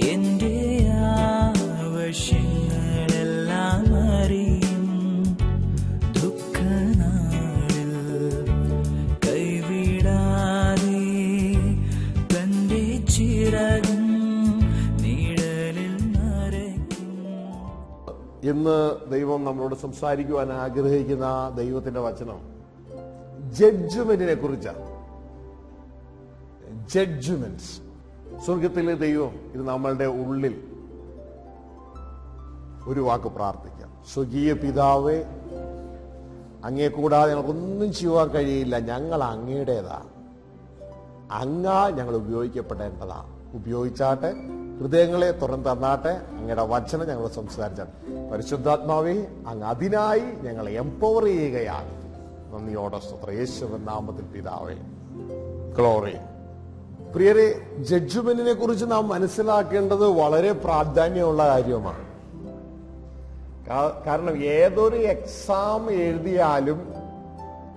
എന്റെ ആവശ്യങ്ങളെല്ലാം അറിയും. ദുഃഖനാളിൽ കൈവിടാതെ തന്റെ ചിറകും നിഴലിൽ മറയ്ക്കും. ഇന്ന് ദൈവം നമ്മളോട് സംസാരിക്കുവാൻ ആഗ്രഹിക്കുന്ന ദൈവത്തിന്റെ വചനം ജഡ്ജ്മെന്റിനെ കുറിച്ചാണ്. ജഡ്ജ്മെന്റ്സ്. സ്വർഗത്തിലെ ദൈവം ഇത് നമ്മളുടെ ഉള്ളിൽ ഒരു വാക്ക് പ്രാർത്ഥിക്കാം. സ്വർഗീയ പിതാവേ, അങ്ങേ കൂടാതെ ഞങ്ങൾക്കൊന്നും ചെയ്യുവാൻ കഴിയില്ല. ഞങ്ങൾ അങ്ങയുടേതാ. അങ്ങാ ഞങ്ങൾ ഉപയോഗിക്കപ്പെടേണ്ടതാ. ഉപയോഗിച്ചാട്ടെ, ഹൃദയങ്ങളെ തുറന്നു തന്നാട്ടെ. അങ്ങയുടെ വചനം ഞങ്ങൾ സംസാരിച്ചാട്ടെ. പരിശുദ്ധാത്മാവേ, അങ്ങ് അതിനായി ഞങ്ങളെ എംപവർ ചെയ്യുകയാണ്. നന്ദിയോടെ സ്തോത്രം. യേശുവിൻ നാമത്തിൽ പിതാവേ, ഗ്ലോറി. പ്രിയരെ, ജഡ്ജ്മെന്റിനെ കുറിച്ച് നാം മനസ്സിലാക്കേണ്ടത് വളരെ പ്രാധാന്യമുള്ള കാര്യമാണ്. കാരണം ഏതൊരു എക്സാം എഴുതിയാലും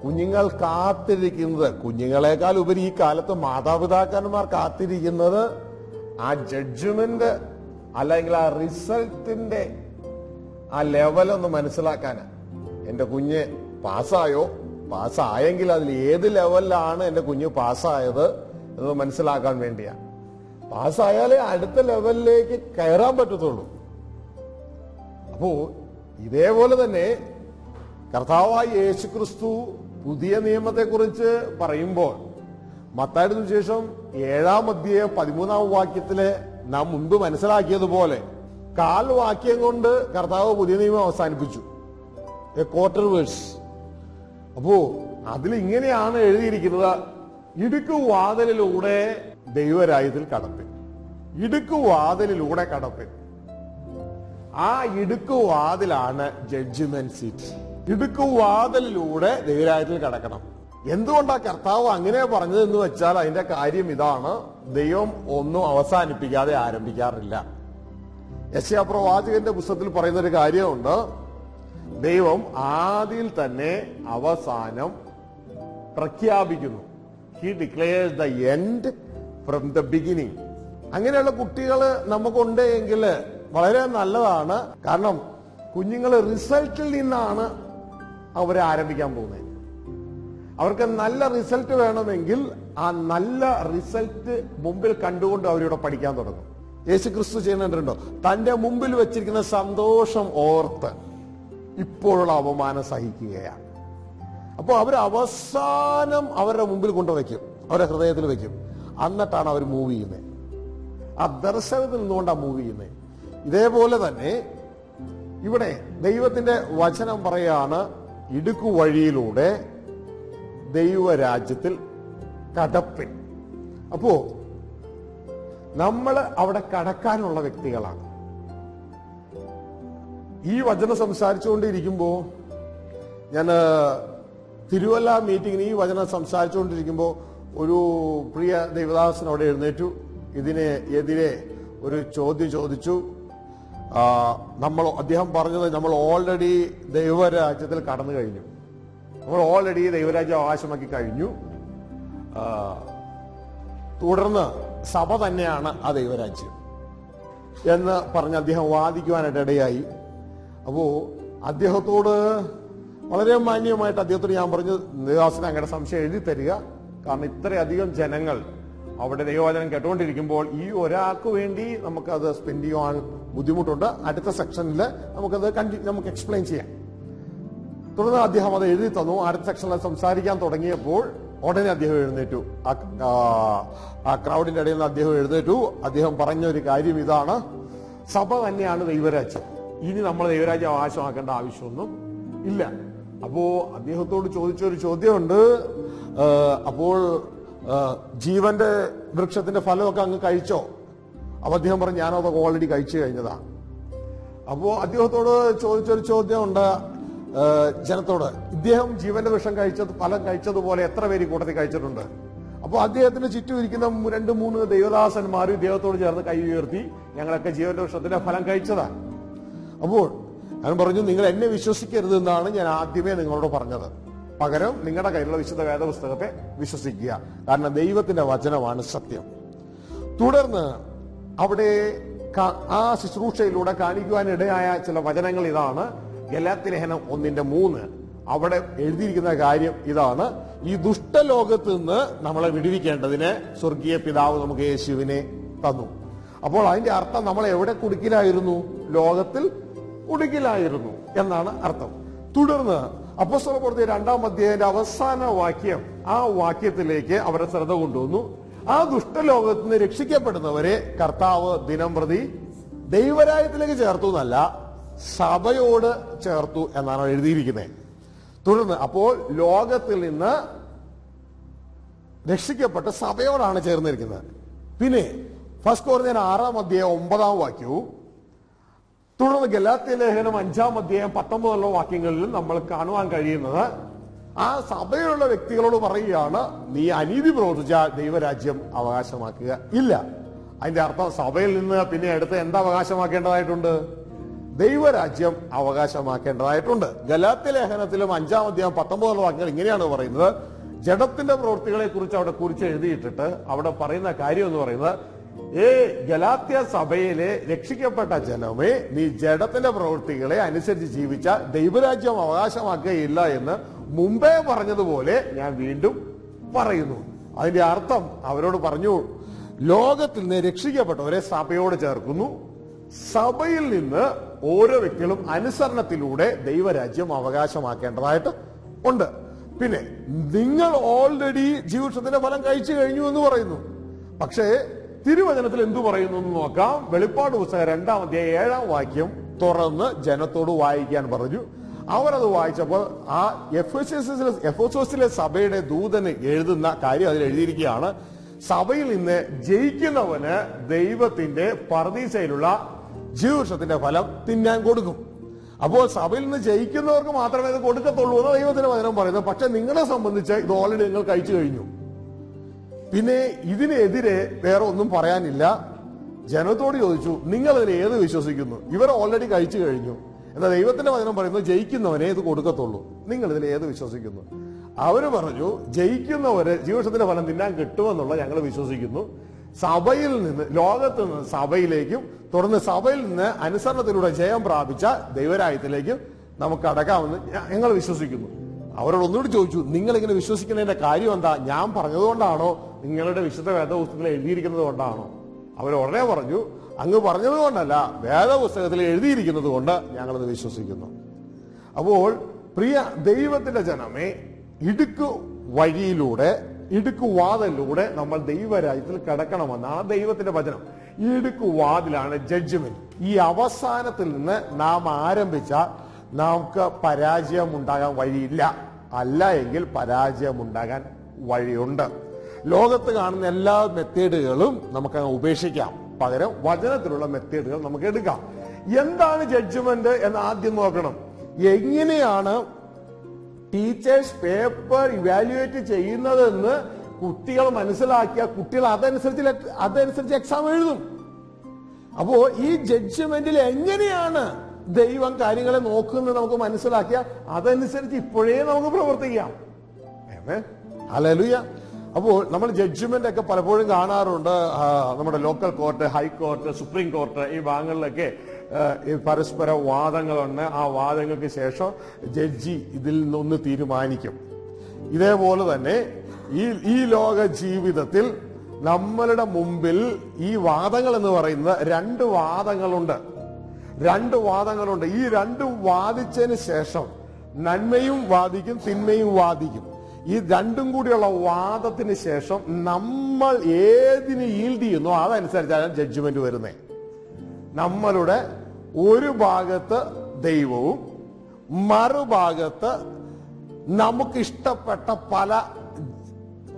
കുഞ്ഞുങ്ങൾ കാത്തിരിക്കുന്നത്, കുഞ്ഞുങ്ങളെക്കാൾ ഉപരി ഈ കാലത്ത് മാതാപിതാക്കന്മാർ കാത്തിരിക്കുന്നത് ആ ജഡ്ജ്മെന്റ് അല്ലെങ്കിൽ ആ റിസൾട്ടിന്റെ ആ ലെവലൊന്ന് മനസ്സിലാക്കാനാണ്. എന്റെ കുഞ്ഞ് പാസ്സായോ, പാസ്സായെങ്കിൽ അതിൽ ഏത് ലെവലിലാണ് എന്റെ കുഞ്ഞ് പാസ്സായത് എന്ന് മനസ്സിലാക്കാൻ വേണ്ടിയാണ്. പാസ്സായാലേ അടുത്ത ലെവലിലേക്ക് കയറാൻ പറ്റത്തുള്ളൂ. അപ്പോ ഇതേപോലെ തന്നെ കർത്താവായ യേശുക്രിസ്തു പുതിയ നിയമത്തെ കുറിച്ച് പറയുമ്പോൾ മത്തായിയുടെ സുവിശേഷം 7-ാം അധ്യായം 13-ാം വാക്യത്തില് നാം മുൻപ് മനസ്സിലാക്കിയതുപോലെ 1/4 വാക്യം കൊണ്ട് കർത്താവ് പുതിയ നിയമം അവസാനിപ്പിച്ചു. A quarter verse. അപ്പോ അതിൽ ഇങ്ങനെയാണ് എഴുതിയിരിക്കുന്നത്: ഇടുക്കുവാതിലിലൂടെ ദൈവരാജ്യത്തിൽ കടപ്പിൻ. ഇടുക്കുവാതിലിലൂടെ കടപ്പിൻ. ആ ഇടുക്കുവാതിലാണ് ജഡ്ജ്മെന്റ് സീറ്റ്. ഇടുക്കുവാതിലിലൂടെ ദൈവരാജ്യത്തിൽ കടക്കണം. എന്തുകൊണ്ടാ കർത്താവ് അങ്ങനെ പറഞ്ഞതെന്ന് വെച്ചാൽ അതിന്റെ കാര്യം ഇതാണ്: ദൈവം ഒന്നും അവസാനിപ്പിക്കാതെ ആരംഭിക്കാറില്ല. യെശയ്യാ പ്രവാചകന്റെ പുസ്തകത്തിൽ പറയുന്ന ഒരു കാര്യമുണ്ട്: ദൈവം ആദിയിൽ തന്നെ അവസാനം പ്രഖ്യാപിക്കുന്നു. He declares the end from the beginning. അങ്ങനെയുള്ള കുട്ടികൾ നമുക്കുണ്ട് എങ്കിൽ വളരെ നല്ലതാണ്. കാരണം കുഞ്ഞുങ്ങൾ റിസൾട്ടിൽ നിന്നാണ് അവരെ ആരംഭിക്കാൻ പോകുന്നത്. അവർക്ക് നല്ല റിസൾട്ട് വേണമെങ്കിൽ ആ നല്ല റിസൾട്ട് മുമ്പിൽ കണ്ടുകൊണ്ട് അവരിവിടെ പഠിക്കാൻ തുടങ്ങും. യേശുക്രിസ്തു ചെയ്യുന്നുണ്ടോ? തന്റെ മുമ്പിൽ വെച്ചിരിക്കുന്ന സന്തോഷം ഓർത്ത് ഇപ്പോഴുള്ള അപമാനം സഹിക്കുകയാണ്. അപ്പോൾ അവർ അവസാനം അവരുടെ മുമ്പിൽ കൊണ്ടുവയ്ക്കും, അവരുടെ ഹൃദയത്തിൽ വെക്കും. എന്നിട്ടാണ് അവർ മൂവ് ചെയ്യുന്നത്. ആ ദർശനത്തിൽ നിന്നുകൊണ്ടാണ് മൂവ് ചെയ്യുന്നത്. ഇതേപോലെ തന്നെ ഇവിടെ ദൈവത്തിന്റെ വചനം പറയാണ്: ഇടുക്കുവഴിയിലൂടെ ദൈവരാജ്യത്തിൽ കടപ്പിൻ. അപ്പോ നമ്മൾ അവിടെ കടക്കാനുള്ള വ്യക്തികളാണ്. ഈ വചനം സംസാരിച്ചുകൊണ്ടിരിക്കുമ്പോ, ഞാൻ തിരുവല്ല മീറ്റിംഗിന് ഈ വചനം സംസാരിച്ചുകൊണ്ടിരിക്കുമ്പോൾ ഒരു പ്രിയ ദൈവദാസൻ അവിടെ എഴുന്നേറ്റു. ഇതിനെതിരെ ഒരു ചോദ്യം ചോദിച്ചു. അദ്ദേഹം പറഞ്ഞത് നമ്മൾ ഓൾറെഡി ദൈവരാജ്യത്തിൽ കടന്നു കഴിഞ്ഞു, നമ്മൾ ഓൾറെഡി ദൈവരാജ്യം അവകാശമാക്കി കഴിഞ്ഞു. തുടർന്ന് സഭ തന്നെയാണ് ആ ദൈവരാജ്യം എന്ന് പറഞ്ഞ് അദ്ദേഹം വാദിക്കുവാനായിട്ട് ഇടയായി. അപ്പോ അദ്ദേഹത്തോട് വളരെ മാന്യമായിട്ട് അദ്ദേഹത്തോട് ഞാൻ പറഞ്ഞു, ദേവദാസന് അങ്ങയുടെ സംശയം എഴുതി തരിക. കാരണം ഇത്രയധികം ജനങ്ങൾ അവിടെ ദൈവവചനം കേട്ടുകൊണ്ടിരിക്കുമ്പോൾ ഈ ഒരാൾക്ക് വേണ്ടി നമുക്കത് സ്പെൻഡ് ചെയ്യാൻ ബുദ്ധിമുട്ടുണ്ട്. അടുത്ത സെക്ഷനിൽ നമുക്ക് എക്സ്പ്ലെയിൻ ചെയ്യാം. തുടർന്ന് അദ്ദേഹം അത് എഴുതി തന്നു. അടുത്ത സെക്ഷനിൽ സംസാരിക്കാൻ തുടങ്ങിയപ്പോൾ ഉടനെ അദ്ദേഹം എഴുന്നേറ്റു. ആ ക്രൗഡിന്റെ ഇടയിൽ നിന്ന് അദ്ദേഹം എഴുന്നേറ്റു. അദ്ദേഹം പറഞ്ഞ ഒരു കാര്യം ഇതാണ്: സഭ തന്നെയാണ് ദൈവരാജ്യം, ഇനി നമ്മൾ ദൈവരാജ്യം അവകാശമാക്കേണ്ട ആവശ്യമൊന്നും ഇല്ല. അപ്പോ അദ്ദേഹത്തോട് ചോദിച്ചൊരു ചോദ്യമുണ്ട്: അപ്പോൾ ജീവന്റെ വൃക്ഷത്തിന്റെ ഫലമൊക്കെ അങ്ങ് കഴിച്ചോ? അപ്പൊ അദ്ദേഹം പറഞ്ഞു, ഞാനതൊക്കെ ഓൾറെഡി കഴിച്ചു കഴിഞ്ഞതാ. അപ്പോ അദ്ദേഹത്തോട് ചോദിച്ചൊരു ചോദ്യമുണ്ട് ജനത്തോട്: ഇദ്ദേഹം ജീവന്റെ വൃക്ഷം ഫലം കഴിച്ചതുപോലെ എത്ര പേര് കൂട്ടത്തിൽ കഴിച്ചിട്ടുണ്ട്? അപ്പൊ അദ്ദേഹത്തിന് ചുറ്റും ഇരിക്കുന്ന 2-3 ദൈവദാസന്മാരും ഇദ്ദേഹത്തോട് ചേർന്ന് കൈ ഉയർത്തി, ഞങ്ങളൊക്കെ ജീവന്റെ വൃക്ഷത്തിന്റെ ഫലം കഴിച്ചതാ. അപ്പോൾ ഞാൻ പറഞ്ഞു, നിങ്ങൾ എന്നെ വിശ്വസിക്കരുത് എന്നാണ് ഞാൻ ആദ്യമേ നിങ്ങളോട് പറഞ്ഞത്. പകരം നിങ്ങളുടെ കയ്യിലുള്ള വിശുദ്ധ വേദപുസ്തകത്തെ വിശ്വസിക്കുക. കാരണം ദൈവത്തിന്റെ വചനമാണ് സത്യം. തുടർന്ന് അവിടെ ആ ശുശ്രൂഷയിലൂടെ കാണിക്കുവാനിടയായ ചില വചനങ്ങൾ ഇതാണ്. ഗലാത്യലേഖനം 1:3 അവിടെ എഴുതിയിരിക്കുന്ന കാര്യം ഇതാണ്: ഈ ദുഷ്ടലോകത്ത് നിന്ന് നമ്മളെ വിടുവിക്കേണ്ടതിന് സ്വർഗീയ പിതാവ് നമുക്ക് യേശുവിനെ തന്നു. അപ്പോൾ അതിന്റെ അർത്ഥം നമ്മൾ എവിടെ കുടുക്കിലായിരുന്നു? ലോകത്തിൽ കുടുക്കിലായിരുന്നു എന്നാണ് അർത്ഥം. തുടർന്ന് അപ്പോസ്തലപ്രവൃത്തി 2-ാം അധ്യായത്തിന്റെ അവസാന വാക്യം, ആ വാക്യത്തിലേക്ക് അവരെ ശ്രദ്ധ കൊണ്ടുവന്നു. ആ ദുഷ്ടലോകത്ത് നിന്ന് രക്ഷിക്കപ്പെടുന്നവരെ കർത്താവ് ദിനംപ്രതി ദൈവരാജ്യത്തിലേക്ക് ചേർത്തു എന്നല്ല, സഭയോട് ചേർത്തു എന്നാണ് എഴുതിയിരിക്കുന്നത്. തുടർന്ന് അപ്പോൾ ലോകത്തിൽ നിന്ന് രക്ഷിക്കപ്പെട്ട് സഭയോടാണ് ചേർന്നിരിക്കുന്നത്. പിന്നെ 1 കൊരിന്ത്യർ 6-ാം അധ്യായം 9-ാം വാക്യവും തുടർന്ന് ഗലാത്യലേഖനം 5-ാം അധ്യായം 19 വാക്യങ്ങളിലും നമ്മൾ കാണുവാൻ കഴിയുന്നത് ആ സഭയിലുള്ള വ്യക്തികളോട് പറയുകയാണ്, നീ അനീതി പ്രവർത്തിച്ചാൽ ദൈവരാജ്യം അവകാശമാക്കുക ഇല്ല. അതിന്റെ അർത്ഥം സഭയിൽ നിന്ന് പിന്നെ അടുത്ത് എന്താ അവകാശമാക്കേണ്ടതായിട്ടുണ്ട്? ദൈവരാജ്യം അവകാശമാക്കേണ്ടതായിട്ടുണ്ട്. ഗലാത്യലേഖനത്തിലും 5-ാം അധ്യായം 19 വാക്യങ്ങൾ ഇങ്ങനെയാണ് പറയുന്നത്. ജഡത്തിന്റെ പ്രവൃത്തികളെ കുറിച്ച് അവിടെ കുറിച്ച് എഴുതിയിട്ടിട്ട് അവിടെ പറയുന്ന കാര്യം എന്ന് പറയുന്നത്, ഗലാത്യ സഭയിലെ രക്ഷിക്കപ്പെട്ട ജനമേ, നീ ജഡത്തിന്റെ പ്രവൃത്തികളെ അനുസരിച്ച് ജീവിച്ചാൽ ദൈവരാജ്യം അവകാശമാക്കുകയില്ല എന്ന് മുമ്പേ പറഞ്ഞതുപോലെ ഞാൻ വീണ്ടും പറയുന്നു. അതിന്റെ അർത്ഥം അവരോട് പറഞ്ഞു, ലോകത്തിൽ നിന്ന് രക്ഷിക്കപ്പെട്ടവരെ സഭയോട് ചേർക്കുന്നു. സഭയിൽ നിന്ന് ഓരോ വ്യക്തികളും അനുസരണത്തിലൂടെ ദൈവരാജ്യം അവകാശമാക്കേണ്ടതായിട്ട് ഉണ്ട്. പിന്നെ നിങ്ങൾ ഓൾറെഡി ജീവിതത്തിന്റെ ഫലം കഴിച്ചു കഴിഞ്ഞു എന്ന് പറയുന്നു. പക്ഷേ തിരുവചനത്തിൽ എന്തു പറയുന്നു എന്ന് നോക്കാം. വെളിപ്പാട് പുസ്തകം 2-ാം അധ്യായം 7-ാം വാക്യം തുറന്ന് ജനത്തോട് വായിക്കാൻ പറഞ്ഞു. അവരത് വായിച്ചപ്പോൾ ആ എഫെസോസിലെ സഭയുടെ ദൂതന് എഴുതുന്ന കാര്യം അതിൽ എഴുതിയിരിക്കുകയാണ്: സഭയിൽ നിന്ന് ജയിക്കുന്നവന് ദൈവത്തിന്റെ പർദീസയിലുള്ള ജീവിതത്തിന്റെ ഫലം തിന്നാൻ കൊടുക്കും. അപ്പോൾ സഭയിൽ നിന്ന് ജയിക്കുന്നവർക്ക് മാത്രമേ ഇത് കൊടുക്കത്തുള്ളൂ എന്ന് ദൈവത്തിന്റെ വചനം പറയുന്നത്. പക്ഷെ നിങ്ങളെ സംബന്ധിച്ച് ഇത് ഓൾറെഡി നിങ്ങൾ കഴിച്ചു കഴിഞ്ഞു. പിന്നെ ഇതിനെതിരെ വേറെ ഒന്നും പറയാനില്ല. ജനത്തോട് ചോദിച്ചു, നിങ്ങൾ ഇതിൽ ഏത് വിശ്വസിക്കുന്നു? ഇവർ ഓൾറെഡി കഴിച്ചു കഴിഞ്ഞു. എന്നാൽ ദൈവത്തിന്റെ വചനം പറയുന്നു, ജയിക്കുന്നവനെ ഇത് കൊടുക്കത്തുള്ളൂ. നിങ്ങൾ ഇതിൽ ഏത് വിശ്വസിക്കുന്നു? അവര് പറഞ്ഞു, ജയിക്കുന്നവര് ജീവിതത്തിന്റെ ഫലം തിന്നാൻ കിട്ടുമെന്നുള്ള ഞങ്ങൾ വിശ്വസിക്കുന്നു. സഭയിൽ നിന്ന്, ലോകത്ത് നിന്ന് സഭയിലേക്കും തുടർന്ന് സഭയിൽ നിന്ന് അനുസരണത്തിലൂടെ ജയം പ്രാപിച്ച ദൈവരാജ്യത്തിലേക്കും നമുക്ക് അടക്കാമെന്ന് ഞങ്ങൾ വിശ്വസിക്കുന്നു. അവരോട് ഒന്നുകൂടി ചോദിച്ചു, നിങ്ങൾ ഇങ്ങനെ വിശ്വസിക്കുന്നതിന്റെ കാര്യം എന്താ? ഞാൻ പറഞ്ഞതുകൊണ്ടാണോ? നിങ്ങളുടെ വിശുദ്ധ വേദപുസ്തകത്തിൽ എഴുതിയിരിക്കുന്നത് കൊണ്ടാണോ? അവർ ഉടനെ പറഞ്ഞു, അങ്ങ് പറഞ്ഞത് കൊണ്ടല്ല, വേദപുസ്തകത്തിൽ എഴുതിയിരിക്കുന്നത് കൊണ്ട് ഞങ്ങളത് വിശ്വസിക്കുന്നു. അപ്പോൾ പ്രിയ ദൈവത്തിന്റെ ജനമേ, ഇടുക്കു വഴിയിലൂടെ, ഇടുക്കു വാതിലൂടെ നമ്മൾ ദൈവരാജ്യത്തിൽ കടക്കണമെന്നാണ് ദൈവത്തിന്റെ വചനം. ഈ ഇടുക്കു വാതിലാണ് ജഡ്ജ്മെന്റ്. ഈ അവസാനത്തിൽ നിന്ന് നാം ആരംഭിച്ചാൽ നമുക്ക് പരാജയം ഉണ്ടാകാൻ വഴിയില്ല. അല്ല എങ്കിൽ പരാജയം ഉണ്ടാകാൻ വഴിയുണ്ട്. ലോകത്ത് കാണുന്ന എല്ലാ മെത്തേഡുകളും നമുക്ക് ഉപേക്ഷിക്കാം. പകരം വചനത്തിലുള്ള മെത്തേഡുകൾ നമുക്ക് എടുക്കാം. എന്താണ് ജഡ്ജ്മെന്റ് എന്ന് ആദ്യം നോക്കണം. എങ്ങനെയാണ് ടീച്ചേഴ്സ് പേപ്പർ ഇവാലുവേറ്റ് ചെയ്യുന്നതെന്ന് കുട്ടികൾ മനസ്സിലാക്കിയ കുട്ടികൾ അതനുസരിച്ച് എക്സാം എഴുതും. അപ്പോ ഈ ജഡ്ജ്മെന്റിൽ എങ്ങനെയാണ് ദൈവം കാര്യങ്ങളെ നോക്കുന്നത് നമുക്ക് മനസ്സിലാക്കിയ അതനുസരിച്ച് ഇപ്പോഴേ നമുക്ക് പ്രവർത്തിക്കാം. ഹല്ലേലൂയ. അപ്പോൾ നമ്മൾ ജഡ്ജ്മെന്റ് ഒക്കെ പലപ്പോഴും കാണാറുണ്ട്. നമ്മുടെ local court, high court, supreme court, ഈ ഭാഗങ്ങളിലൊക്കെ പരസ്പര വാദങ്ങളുണ്ട്. ആ വാദങ്ങൾക്ക് ശേഷം ജഡ്ജി ഇതിൽ നിന്നൊന്ന് തീരുമാനിക്കും. ഇതേപോലെ തന്നെ ഈ ലോക ജീവിതത്തിൽ നമ്മളുടെ മുമ്പിൽ ഈ വാദങ്ങൾ എന്ന് പറയുന്നത് രണ്ട് വാദങ്ങളുണ്ട്. ഈ രണ്ടും വാദിച്ചതിന് ശേഷം നന്മയും വാദിക്കും, തിന്മയും വാദിക്കും. ഈ രണ്ടും കൂടിയുള്ള വാദത്തിന് ശേഷം നമ്മൾ ഏതിന് ഈൽഡ് ചെയ്യുന്നോ അതനുസരിച്ചാണ് ജഡ്ജ്മെന്റ് വരുന്നത്. നമ്മളുടെ ഒരു ഭാഗത്ത് ദൈവവും മറുഭാഗത്ത് നമുക്കിഷ്ടപ്പെട്ട പല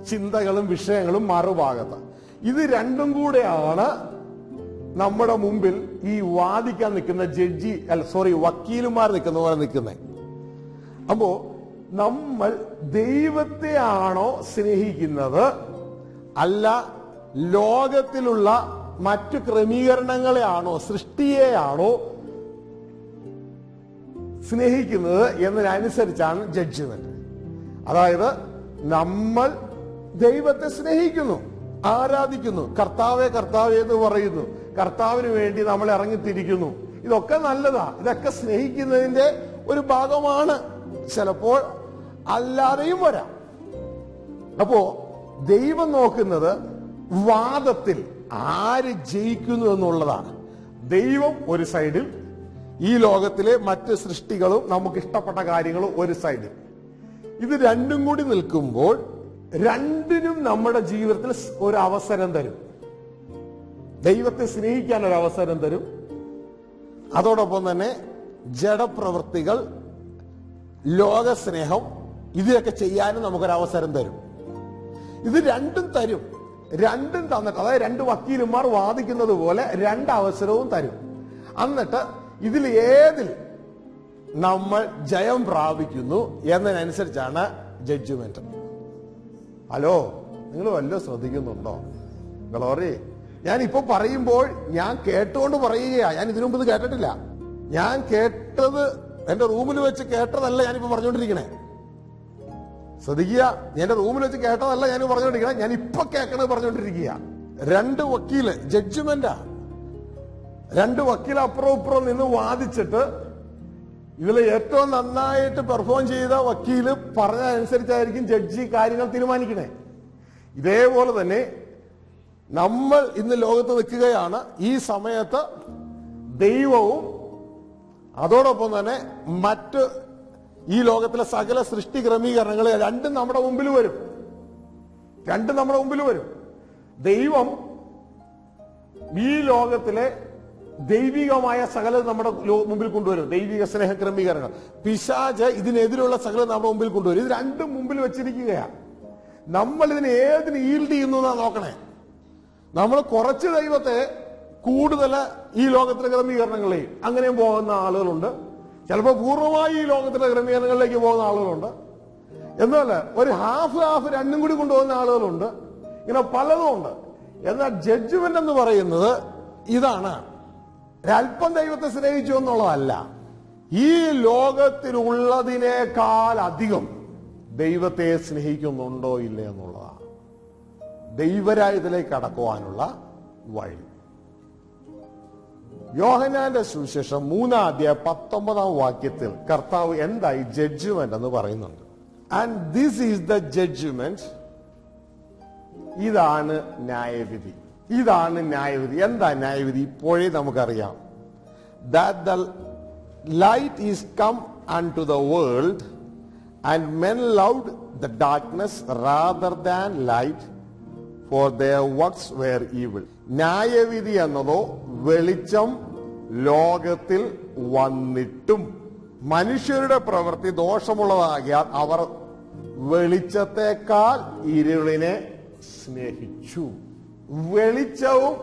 ചിന്തകളും വിഷയങ്ങളും മറുഭാഗത്ത്. ഇത് രണ്ടും കൂടെയാണ് നമ്മുടെ മുമ്പിൽ ഈ വാദിക്കാൻ നിൽക്കുന്ന വക്കീലുമാർ നിൽക്കുന്ന പോലെ നിൽക്കുന്നത്. അപ്പോ നമ്മൾ ദൈവത്തെയാണോ സ്നേഹിക്കുന്നത്, അല്ല ലോകത്തിലുള്ള മറ്റു ക്രമീകരണങ്ങളെയാണോ, സൃഷ്ടിയെയാണോ സ്നേഹിക്കുന്നത് എന്നതിനനുസരിച്ചാണ് ജഡ്ജ്മെന്റ്. അതായത് നമ്മൾ ദൈവത്തെ സ്നേഹിക്കുന്നു, ആരാധിക്കുന്നു, കർത്താവേ കർത്താവേ എന്ന് പറയുന്നു, കർത്താവിന് വേണ്ടി നമ്മൾ ഇറങ്ങിത്തിരിക്കുന്നു. ഇതൊക്കെ നല്ലതാ, ഇതൊക്കെ സ്നേഹിക്കുന്നതിന്റെ ഒരു ഭാഗമാണ്. ചിലപ്പോൾ അല്ലാതെയും വരാം. അപ്പോ ദൈവം നോക്കുന്നത് വാദത്തിൽ ആര് ജയിക്കുന്നു എന്നുള്ളതാണ്. ദൈവം ഒരു സൈഡിൽ, ഈ ലോകത്തിലെ മറ്റ് സൃഷ്ടികളും നമുക്ക് ഇഷ്ടപ്പെട്ട കാര്യങ്ങളും ഒരു സൈഡിൽ. ഇത് രണ്ടും കൂടി നിൽക്കുമ്പോൾ രണ്ടിനും നമ്മുടെ ജീവിതത്തിൽ ഒരു അവസരം തരും. ദൈവത്തെ സ്നേഹിക്കാൻ ഒരു അവസരം തരും. അതോടൊപ്പം തന്നെ ജഡപ്രവൃത്തികൾ, ലോകസ്നേഹം, ഇതിലൊക്കെ ചെയ്യാനും നമുക്കൊരവസരം തരും. ഇത് രണ്ടും തരും. രണ്ടും തന്നിട്ട്, അതായത് രണ്ട് വക്കീലന്മാർ വാദിക്കുന്നത് പോലെ രണ്ടവസരവും തരും. എന്നിട്ട് ഇതിൽ ഏതിൽ നമ്മൾ ജയം പ്രാപിക്കുന്നു എന്നതിനനുസരിച്ചാണ് ജഡ്ജ്മെന്റ്. ഹലോ, നിങ്ങൾ വല്ലതും ശ്രദ്ധിക്കുന്നുണ്ടോ? ഗ്ലോറി, ഞാൻ ഇപ്പൊ പറയുമ്പോൾ ഞാൻ കേട്ടുകൊണ്ട് പറയുകയാ. ഞാൻ ഇതിനു മുമ്പ് ഇത് കേട്ടിട്ടില്ല. ഞാൻ കേട്ടത് എന്റെ റൂമിൽ വെച്ച് കേട്ടതല്ല ഞാനിപ്പോ പറഞ്ഞുകൊണ്ടിരിക്കണേ. ശ്രദ്ധിക്കുക, എന്റെ റൂമിൽ വെച്ച് കേട്ടതല്ല ഞാൻ പറഞ്ഞുകൊണ്ടിരിക്കണേ. ഞാൻ ഇപ്പൊ കേൾക്കണത് പറഞ്ഞുകൊണ്ടിരിക്കുക. രണ്ട് വക്കീല്, ജഡ്ജ്മെന്റാ. രണ്ട് വക്കീൽ അപ്പുറം ഇപ്പുറം നിന്ന് വാദിച്ചിട്ട് ഇതിൽ ഏറ്റവും നന്നായിട്ട് പെർഫോം ചെയ്ത വക്കീല് പറഞ്ഞതനുസരിച്ചായിരിക്കും ജഡ്ജി കാര്യങ്ങൾ തീരുമാനിക്കണേ. ഇതേപോലെ തന്നെ നമ്മൾ ഇന്ന് ലോകത്ത് നിൽക്കുകയാണ്. ഈ സമയത്ത് ദൈവവും അതോടൊപ്പം തന്നെ മറ്റ് ഈ ലോകത്തിലെ സകല സൃഷ്ടി ക്രമീകരണങ്ങൾ രണ്ടും നമ്മുടെ മുമ്പിൽ വരും. രണ്ടും നമ്മുടെ മുമ്പിൽ വരും. ദൈവം ഈ ലോകത്തിലെ ദൈവികമായ സകലം നമ്മുടെ മുമ്പിൽ കൊണ്ടുവരും. ദൈവിക സ്നേഹ ക്രമീകരണങ്ങൾ. പിശാച് ഇതിനെതിരുള്ള സകലം നമ്മുടെ മുമ്പിൽ കൊണ്ടുവരും. ഇത് രണ്ടും മുമ്പിൽ വെച്ചിരിക്കുകയാണ്. നമ്മൾ ഇതിന് ഏതിന് ഈൽഡ് ചെയ്യുന്നു എന്നാ നോക്കണേ. നമ്മൾ കുറച്ച് ദൈവത്തെ കൂടുതൽ ഈ ലോകത്തിലെ ക്രമീകരണങ്ങളെയും അങ്ങനെയും പോകുന്ന ആളുകളുണ്ട്. ചിലപ്പോൾ പൂർണ്ണമായി ഈ ലോകത്തിലെ ക്രമീകരണങ്ങളിലേക്ക് പോകുന്ന ആളുകളുണ്ട്. എന്നാൽ ഒരു ഹാഫ് രണ്ടും കൂടി കൊണ്ടുപോകുന്ന ആളുകളുണ്ട്. ഇങ്ങനെ പലതും ഉണ്ട്. എന്നാൽ ജഡ്ജ്മെന്റ് എന്ന് പറയുന്നത് ഇതാണ്. ഒരല്പം ദൈവത്തെ സ്നേഹിച്ചു എന്നുള്ളതല്ല, ഈ ലോകത്തിലുള്ളതിനേക്കാൾ അധികം ദൈവത്തെ സ്നേഹിക്കുന്നുണ്ടോ ഇല്ലേ എന്നുള്ളതാണ് ദൈവരാജ്യത്തിലേക്ക് കടക്കുവാനുള്ള വഴി. യോഹന്നാന്റെ സുവിശേഷം 3:19 കർത്താവ് എന്തായി ജഡ്ജ്മെന്റ് എന്ന് പറയുന്നുണ്ട്. And this is the judgement. ഇതാണ് ന്യായവിധി. ഇതാണ് ന്യായവിധി. എന്താ ന്യായവിധി? ഇപ്പോഴേ നമുക്കറിയാം. That the light is come unto the world, and men loved the darkness rather than light, for their works were evil. ന്യായവിധി എന്നതോ വെളിച്ചം ലോകത്തിൽ വന്നിട്ടും മനുഷ്യരുടെ പ്രവൃത്തി ദോഷമുള്ളതാകിയാൽ അവർ വെളിച്ചത്തെക്കാൾ ഇരുളിനെ സ്നേഹിച്ചു. വെളിച്ചവും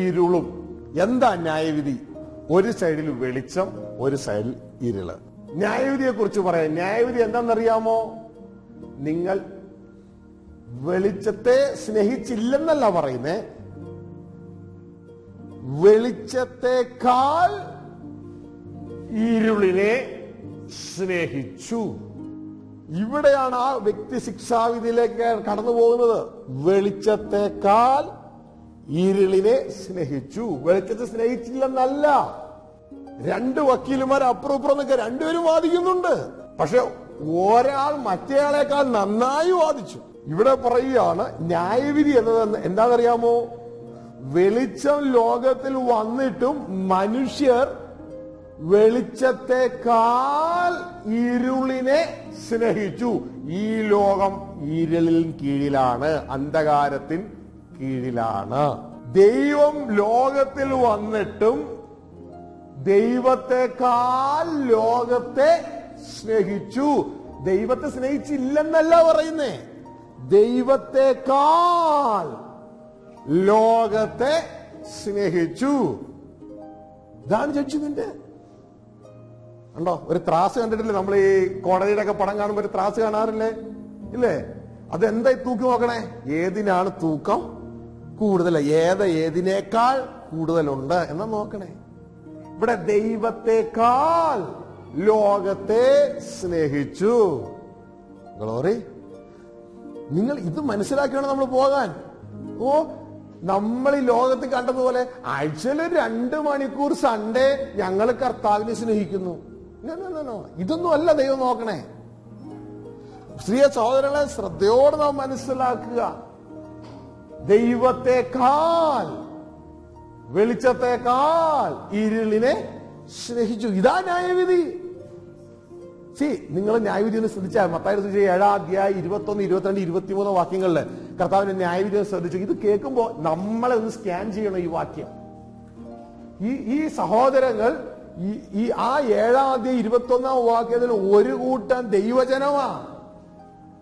ഇരുളും. എന്താ ന്യായവിധി? ഒരു സൈഡിൽ വെളിച്ചം, ഒരു സൈഡിൽ ഇരുള്. ന്യായവിധിയെ കുറിച്ച് പറയാം. ന്യായവിധി എന്താണെന്നറിയാമോ? നിങ്ങൾ വെളിച്ചത്തെ സ്നേഹിച്ചില്ലെന്നല്ല പറയുന്നേ, വെളിച്ചത്തെക്കാൾ ഇരുളിനെ സ്നേഹിച്ചു. ഇവിടെയാണ് ആ വ്യക്തി ശിക്ഷാവിധിയിലേക്ക് കടന്നു പോകുന്നത്. വെളിച്ചത്തെക്കാൾ ഇരുളിനെ സ്നേഹിച്ചു. വെളിച്ചത്തെ സ്നേഹിച്ചില്ലെന്നല്ല. രണ്ട് വക്കീലുമാർ അപ്പുറം ഇപ്പുറം നിൽക്കുക, രണ്ടുപേരും വാദിക്കുന്നുണ്ട്. പക്ഷെ ഒരാൾ മറ്റേയാളെക്കാൾ നന്നായി വാദിച്ചു. ഇവിടെ പറയുകയാണ് ന്യായവിധി എന്നത് എന്താണെന്നറിയാമോ? വെളിച്ചം ലോകത്തിൽ വന്നിട്ടും മനുഷ്യർ വെളിച്ചത്തെക്കാൾ ഇരുളിനെ സ്നേഹിച്ചു. ഈ ലോകം ഇരുളിൻ കീഴിലാണ്, അന്ധകാരത്തിൻ കീഴിലാണ്. ദൈവം ലോകത്തിൽ വന്നിട്ടും ദൈവത്തെക്കാൾ ലോകത്തെ സ്നേഹിച്ചു. ദൈവത്തെ സ്നേഹിച്ചില്ലെന്നല്ല പറയുന്നേ, ദൈവത്തെക്കാൾ ലോകത്തെ സ്നേഹിച്ചു. ഇതാണ് ജഡ്ജ്മെന്റ്. ഉണ്ടോ? ഒരു ത്രാസ് കണ്ടിട്ടില്ലേ? നമ്മൾ ഈ കോടതിയുടെ ഒക്കെ പടം കാണുമ്പോൾ ഒരു ത്രാസ് കാണാറില്ലേ? ഇല്ലേ? അതെന്തായി തൂക്കി നോക്കണേ? ഏതിനാണ് തൂക്കം കൂടുതൽ, ഏതിനേക്കാൾ കൂടുതലുണ്ട് എന്ന് നോക്കണേ. ഇവിടെ ദൈവത്തെക്കാൾ ലോകത്തെ സ്നേഹിച്ചു. ഗ്ലോറി. നിങ്ങൾ ഇത് മനസ്സിലാക്കിയാണ് നമ്മൾ പോകാൻ. ഓ, നമ്മൾ ഈ ലോകത്ത് കണ്ടതുപോലെ ആഴ്ചയിൽ 2 മണിക്കൂർ സൺഡേ ഞങ്ങൾ കർത്താവിനെ സ്നേഹിക്കുന്നു. ഇതൊന്നും അല്ല ദൈവം നോക്കണേ. പ്രിയ സഹോദരങ്ങളെ, ശ്രദ്ധയോടെ നാം മനസ്സിലാക്കുക, ദൈവത്തെക്കാൾ വെളിച്ചത്തെക്കാൾ ഇരുളിനെ സ്നേഹിച്ചു. ഇതാ ന്യായവിധി. നിങ്ങൾ ന്യായവിധി ഒന്ന് ശ്രദ്ധിച്ചാൽ മത്തായി 7-ാം 21, 22, 23 വാക്യങ്ങളില് കർത്താവിന്റെ ന്യായവിധി ശ്രദ്ധിച്ചു. ഇത് കേൾക്കുമ്പോ നമ്മളെ ഒന്ന് സ്കാൻ ചെയ്യണം ഈ വാക്യം. ഈ സഹോദരങ്ങൾ ഈ 7-ാം 21 വാക്യത്തിൽ ഒരു കൂട്ടം ദൈവജനമാ.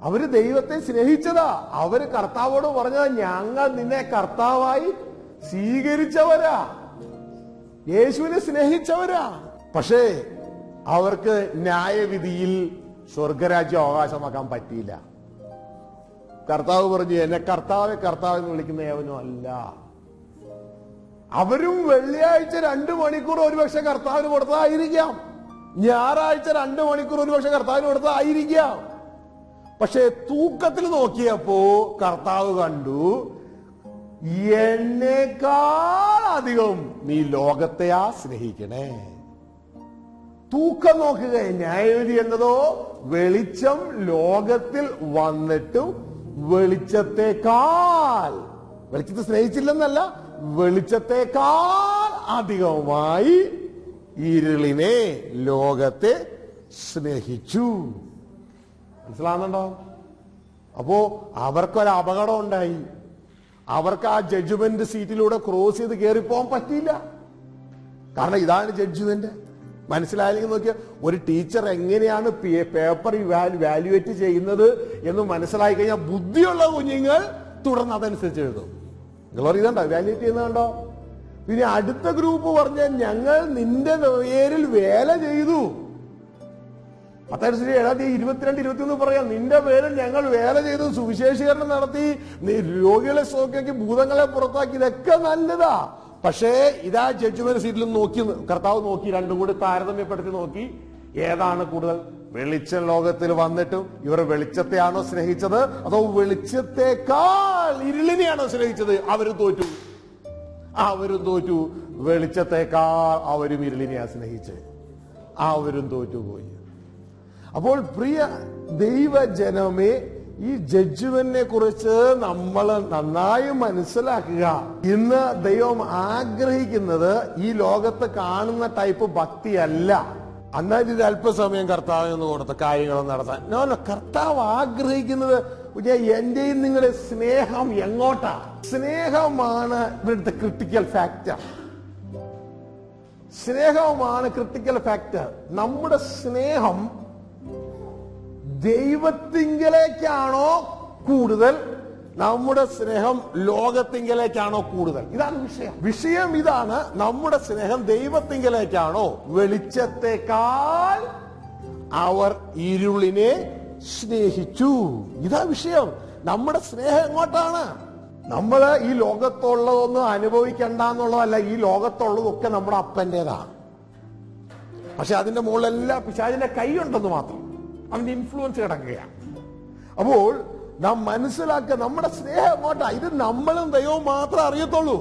അവര് ദൈവത്തെ സ്നേഹിച്ചതാ. അവര് കർത്താവോട് പറഞ്ഞത്, ഞങ്ങൾ നിന്നെ കർത്താവായി സ്വീകരിച്ചവരാ, യേശുവിനെ സ്നേഹിച്ചവരാ. പക്ഷേ അവർക്ക് ന്യായവിധിയിൽ സ്വർഗരാജ്യം അവകാശമാക്കാൻ പറ്റിയില്ല. കർത്താവ് പറഞ്ഞു, എന്നെ കർത്താവെ കർത്താവ് എന്ന് വിളിക്കുന്ന ഏവനും അല്ല. അവരും വെള്ളിയാഴ്ച 2 മണിക്കൂർ ഒരുപക്ഷെ കർത്താവിന് കൊടുത്തതായിരിക്കാം, ഞായറാഴ്ച 2 മണിക്കൂർ ഒരുപക്ഷെ കർത്താവിന് കൊടുത്തതായിരിക്കാം. പക്ഷെ തൂക്കത്തിൽ നോക്കിയപ്പോ കർത്താവ് കണ്ടു, എന്നേക്കാൾ അധികം നീ ലോകത്തെയാ സ്നേഹിക്കണേ. തൂക്കം നോക്കുക. ന്യായവിധി എന്നതോ വെളിച്ചം ലോകത്തിൽ വന്നിട്ടും വെളിച്ചത്തെ സ്നേഹിച്ചില്ലെന്നല്ല, വെളിച്ചത്തെക്കാൾ അധികമായി ഇരുളിനെ, ലോകത്തെ സ്നേഹിച്ചു. മനസ്സിലാകുന്നുണ്ടോ? അപ്പോ അവർക്കൊരു അപകടം ഉണ്ടായി. അവർക്ക് ആ ജഡ്ജ്മെന്റ് സീറ്റിലൂടെ ക്രോസ് ചെയ്ത് കയറിപ്പോകാൻ പറ്റിയില്ല. കാരണം ഇതാണ് ജഡ്ജ്മെന്റ്. മനസ്സിലായില്ലെങ്കിൽ നോക്കിയാൽ ഒരു ടീച്ചർ എങ്ങനെയാണ് പേപ്പർ വാല്യുവേറ്റ് ചെയ്യുന്നത് എന്ന് മനസ്സിലായി കഴിഞ്ഞാൽ ബുദ്ധിയുള്ള കുഞ്ഞുങ്ങൾ തുടർന്ന് അതനുസരിച്ച് എഴുതും. നിങ്ങൾ അറിയുന്നുണ്ടോ വാല്യുവേറ്റ് ചെയ്യുന്നതുണ്ടോ? പിന്നെ അടുത്ത ഗ്രൂപ്പ് പറഞ്ഞ, ഞങ്ങൾ നിന്റെ പേരിൽ വേല ചെയ്തു. മത്തായി 7-ാം 22, 21 പറയാം, നിന്റെ പേരിൽ ഞങ്ങൾ വേല ചെയ്തു, സുവിശേഷീകരണം നടത്തി, രോഗികളെ സൗഖ്യമാക്കി, ഭൂതങ്ങളെ പുറത്താക്കി. ഇതൊക്കെ നല്ലതാ. പക്ഷേ ഇതാ ജഡ്ജ്മെന്റ് സീറ്റിൽ നോക്കി കർത്താവ് നോക്കി, രണ്ടും കൂടി താരതമ്യപ്പെടുത്തി നോക്കി, ഏതാണ് കൂടുതൽ? വെളിച്ചം ലോകത്തിൽ വന്നിട്ടും ഇവർ വെളിച്ചത്തെയാണോ സ്നേഹിച്ചത്, അതോ വെളിച്ചത്തെക്കാൾ ഇരുളിനെയാണോ സ്നേഹിച്ചത്? അവരും തോറ്റു. വെളിച്ചത്തെക്കാൾ അവരും ഇരുളിനെയാ സ്നേഹിച്ച്, അവരും തോറ്റുപോയി. അപ്പോൾ പ്രിയ ദൈവജനമേ, ഈ ജഡ്ജ്മെന്റിനെ കുറിച്ച് നമ്മൾ നന്നായി മനസ്സിലാക്കുക. ഇന്ന് ദൈവം ആഗ്രഹിക്കുന്നത് ഈ ലോകത്ത് കാണുന്ന ടൈപ്പ് ഭക്തിയല്ല. എന്നാൽ ഇത് അല്പസമയം കർത്താവിന് കൊടുത്ത കാര്യങ്ങൾ നടത്താൻ. കർത്താവ് ആഗ്രഹിക്കുന്നത് എന്റെയും നിങ്ങളുടെ സ്നേഹം എങ്ങോട്ടാ? സ്നേഹമാണ് ഇവിടുത്തെ ക്രിട്ടിക്കൽ ഫാക്ടർ. സ്നേഹമാണ് ക്രിട്ടിക്കൽ ഫാക്ടർ. നമ്മുടെ സ്നേഹം ദൈവത്തിങ്കലേക്കാണോ കൂടുതൽ, നമ്മുടെ സ്നേഹം ലോകത്തിങ്കലേക്കാണോ കൂടുതൽ? ഇതാണ് വിഷയം ഇതാണ്. നമ്മുടെ സ്നേഹം ദൈവത്തിങ്കലേക്കാണോ? വെളിച്ചത്തെക്കാൾ അവർ ഇരുളിനെ സ്നേഹിച്ചു. ഇതാ വിഷയം. നമ്മുടെ സ്നേഹം എങ്ങോട്ടാണ്? നമ്മൾ ഈ ലോകത്തുള്ളതൊന്നും അനുഭവിക്കണ്ടെന്നുള്ളതല്ല. ഈ ലോകത്തുള്ളതൊക്കെ നമ്മുടെ അപ്പന്റേതാണ്. പക്ഷെ അതിന്റെ മുകളിലെല്ലാം പിശാചിന്റെ കൈയുണ്ടെന്ന് മാത്രം. അവന്റെ ഇൻഫ്ലുവൻസ് കിടക്കുകയാണ്. അപ്പോൾ നാം മനസ്സിലാക്കുക, നമ്മുടെ സ്നേഹം എങ്ങോട്ടാ? ഇത് നമ്മളും ദൈവവും മാത്രമേ അറിയത്തുള്ളൂ.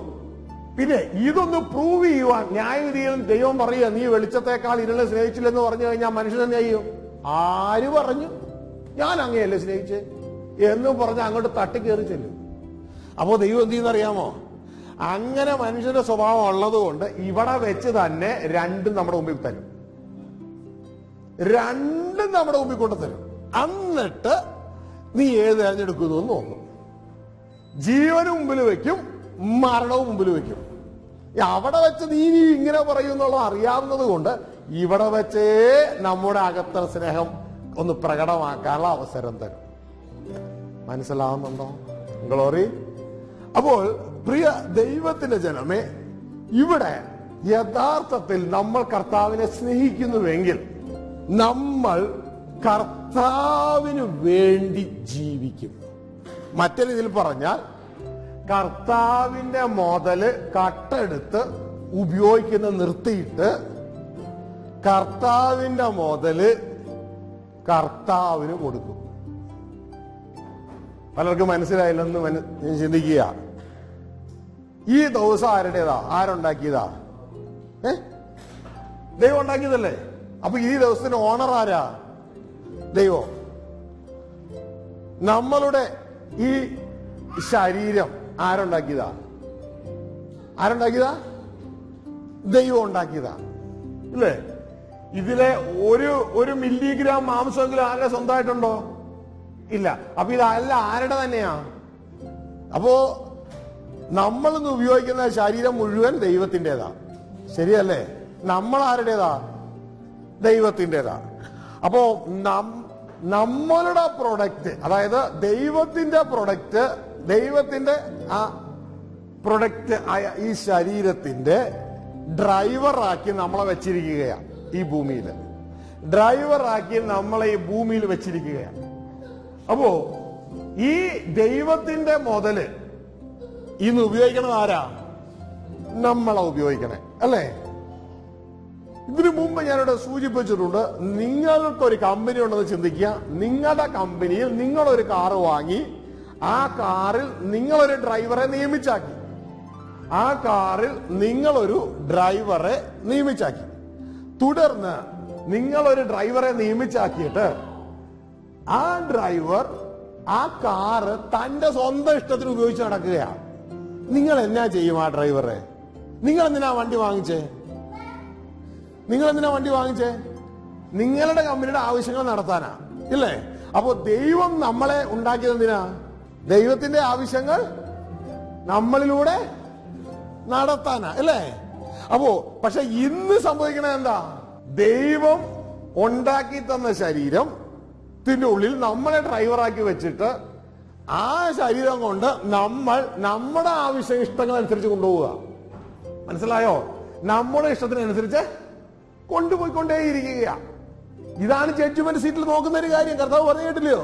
പിന്നെ ഇതൊന്ന് പ്രൂവ് ചെയ്യുവാൻ ന്യായവിധിയിൽ ദൈവം പറയുക, നീ വെളിച്ചത്തെക്കാൾ ഇരുളിനെ സ്നേഹിച്ചില്ലെന്ന് പറഞ്ഞു കഴിഞ്ഞാൽ മനുഷ്യൻ എന്ത് ചെയ്യും? ആര് പറഞ്ഞു? ഞാൻ അങ്ങനെയല്ലേ സ്നേഹിച്ചേ എന്ന് പറഞ്ഞ് അങ്ങോട്ട് തട്ടിക്കേറി ചെല്ലും. അപ്പോ ദൈവം എന്ത് ചെയ്യുന്നറിയാമോ? അങ്ങനെ മനുഷ്യന്റെ സ്വഭാവം ഉള്ളത് കൊണ്ട് ഇവിടെ വെച്ച് തന്നെ രണ്ടും നമ്മുടെ മുമ്പിൽ തരും. രണ്ടും നമ്മുടെ മുമ്പിൽ കൊണ്ട് തരും. എന്നിട്ട് നീ ഏത് തിരഞ്ഞെടുക്കുന്നു എന്ന് നോക്കും. ജീവനും മുമ്പിൽ വെക്കും, മരണവും മുമ്പിൽ വെക്കും. അവിടെ വെച്ച് നീ ഇങ്ങനെ പറയുന്നുള്ളത് അറിയാവുന്നത് കൊണ്ട് ഇവിടെ വെച്ചേ നമ്മുടെ അകത്ത സ്നേഹം ഒന്ന് പ്രകടമാക്കാനുള്ള അവസരം തരും. മനസ്സിലാവുന്നുണ്ടോ? ഗ്ലോറി. അപ്പോൾ പ്രിയ ദൈവത്തിന്റെ ജനമേ, ഇവിടെ യഥാർത്ഥത്തിൽ നമ്മൾ കർത്താവിനെ സ്നേഹിക്കുന്നുവെങ്കിൽ നമ്മൾ കർത്താവിന് വേണ്ടി ജീവിക്കും. മറ്റൊരു രീതിയിൽ പറഞ്ഞാൽ, കർത്താവിന്റെ മുതല് കട്ടെടുത്ത് ഉപയോഗിക്കുന്ന നിർത്തിയിട്ട് കർത്താവിന്റെ മുതല് കർത്താവിന് കൊടുക്കും. പലർക്കും മനസ്സിലായില്ലെന്ന് ചിന്തിക്കുക. ഈ ദിവസം ആരുടേതാ? ആരുണ്ടാക്കിയതാ? ദൈവം ഉണ്ടാക്കിയതല്ലേ? അപ്പൊ ഈ ദിവസത്തിന് ഓണർ ആരാ? ദൈവം. നമ്മളുടെ ഈ ശരീരം ആരുണ്ടാക്കിയതാ? ആരുണ്ടാക്കിയതാ? ദൈവം ഉണ്ടാക്കിയതാ, ഇല്ലേ? ഇതിലെ ഒരു മില്ലിഗ്രാം മാംസമെങ്കിലും ആരുടെ സ്വന്തമായിട്ടുണ്ടോ? ഇല്ല. അപ്പൊ ഇതല്ല ആരുടെ തന്നെയാ? അപ്പോ നമ്മളിന്ന് ഉപയോഗിക്കുന്ന ശരീരം മുഴുവൻ ദൈവത്തിൻ്റെതാ, ശരിയല്ലേ? നമ്മൾ ആരുടേതാ? ദൈവത്തിൻ്റെതാ. അപ്പോ നമ്മളുടെ പ്രൊഡക്റ്റ്, അതായത് ദൈവത്തിന്റെ പ്രൊഡക്റ്റ്, ദൈവത്തിന്റെ ആ പ്രൊഡക്റ്റ് ആയ ഈ ശരീരത്തിന്റെ ഡ്രൈവറാക്കി നമ്മളെ വെച്ചിരിക്കുകയാണ് ഈ ഭൂമിയിൽ. ഡ്രൈവറാക്കി നമ്മളെ ഈ ഭൂമിയിൽ വെച്ചിരിക്കുകയാണ്. അപ്പോ ഈ ദൈവത്തിന്റെ മുതല് ഇന്ന് ഉപയോഗിക്കണത് ആരാ? നമ്മളെ ഉപയോഗിക്കണേ, അല്ലേ? ഇതിനു മുമ്പ് ഞാനിവിടെ സൂചിപ്പിച്ചിട്ടുണ്ട്, നിങ്ങൾക്കൊരു കമ്പനി ഉണ്ടെന്ന് ചിന്തിക്കുക. നിങ്ങളുടെ കമ്പനിയിൽ നിങ്ങളൊരു കാറ് വാങ്ങി, ആ കാറിൽ നിങ്ങളൊരു ഡ്രൈവറെ നിയമിച്ചാക്കി. ആ കാറിൽ നിങ്ങളൊരു ഡ്രൈവറെ നിയമിച്ചാക്കി. തുടർന്ന് നിങ്ങളൊരു ഡ്രൈവറെ നിയമിച്ചാക്കിയിട്ട് ആ ഡ്രൈവർ ആ കാറ് തന്റെ സ്വന്തം ഇഷ്ടത്തിന് ഉപയോഗിച്ച് നടക്കുകയാണ്. നിങ്ങൾ എന്നാ ചെയ്യും ആ ഡ്രൈവറെ? നിങ്ങൾ എന്തിനാ വണ്ടി വാങ്ങിച്ചേ? നിങ്ങളുടെ കമ്പനിയുടെ ആവശ്യങ്ങൾ നടത്താനാ, ഇല്ലേ? അപ്പോ ദൈവം നമ്മളെ ഉണ്ടാക്കിയത് എന്തിനാ? ദൈവത്തിന്റെ ആവശ്യങ്ങൾ നമ്മളിലൂടെ നടത്താനാ, അല്ലേ? അപ്പോ പക്ഷെ ഇന്ന് സംഭവിക്കണത് എന്താ? ദൈവം ഉണ്ടാക്കി തന്ന ശരീരത്തിന്റെ ഉള്ളിൽ നമ്മളെ ഡ്രൈവറാക്കി വെച്ചിട്ട് ആ ശരീരം കൊണ്ട് നമ്മൾ നമ്മുടെ ഇഷ്ടങ്ങളനുസരിച്ച് കൊണ്ടുപോവുക. മനസ്സിലായോ? നമ്മുടെ ഇഷ്ടത്തിനനുസരിച്ച് കൊണ്ടുപോയിക്കൊണ്ടേയിരിക്കുക. ഇതാണ് ജഡ്ജ്മെന്റ് സീറ്റിൽ നോക്കുന്ന ഒരു കാര്യം. കർത്താവ് പറഞ്ഞിട്ടില്ലയോ,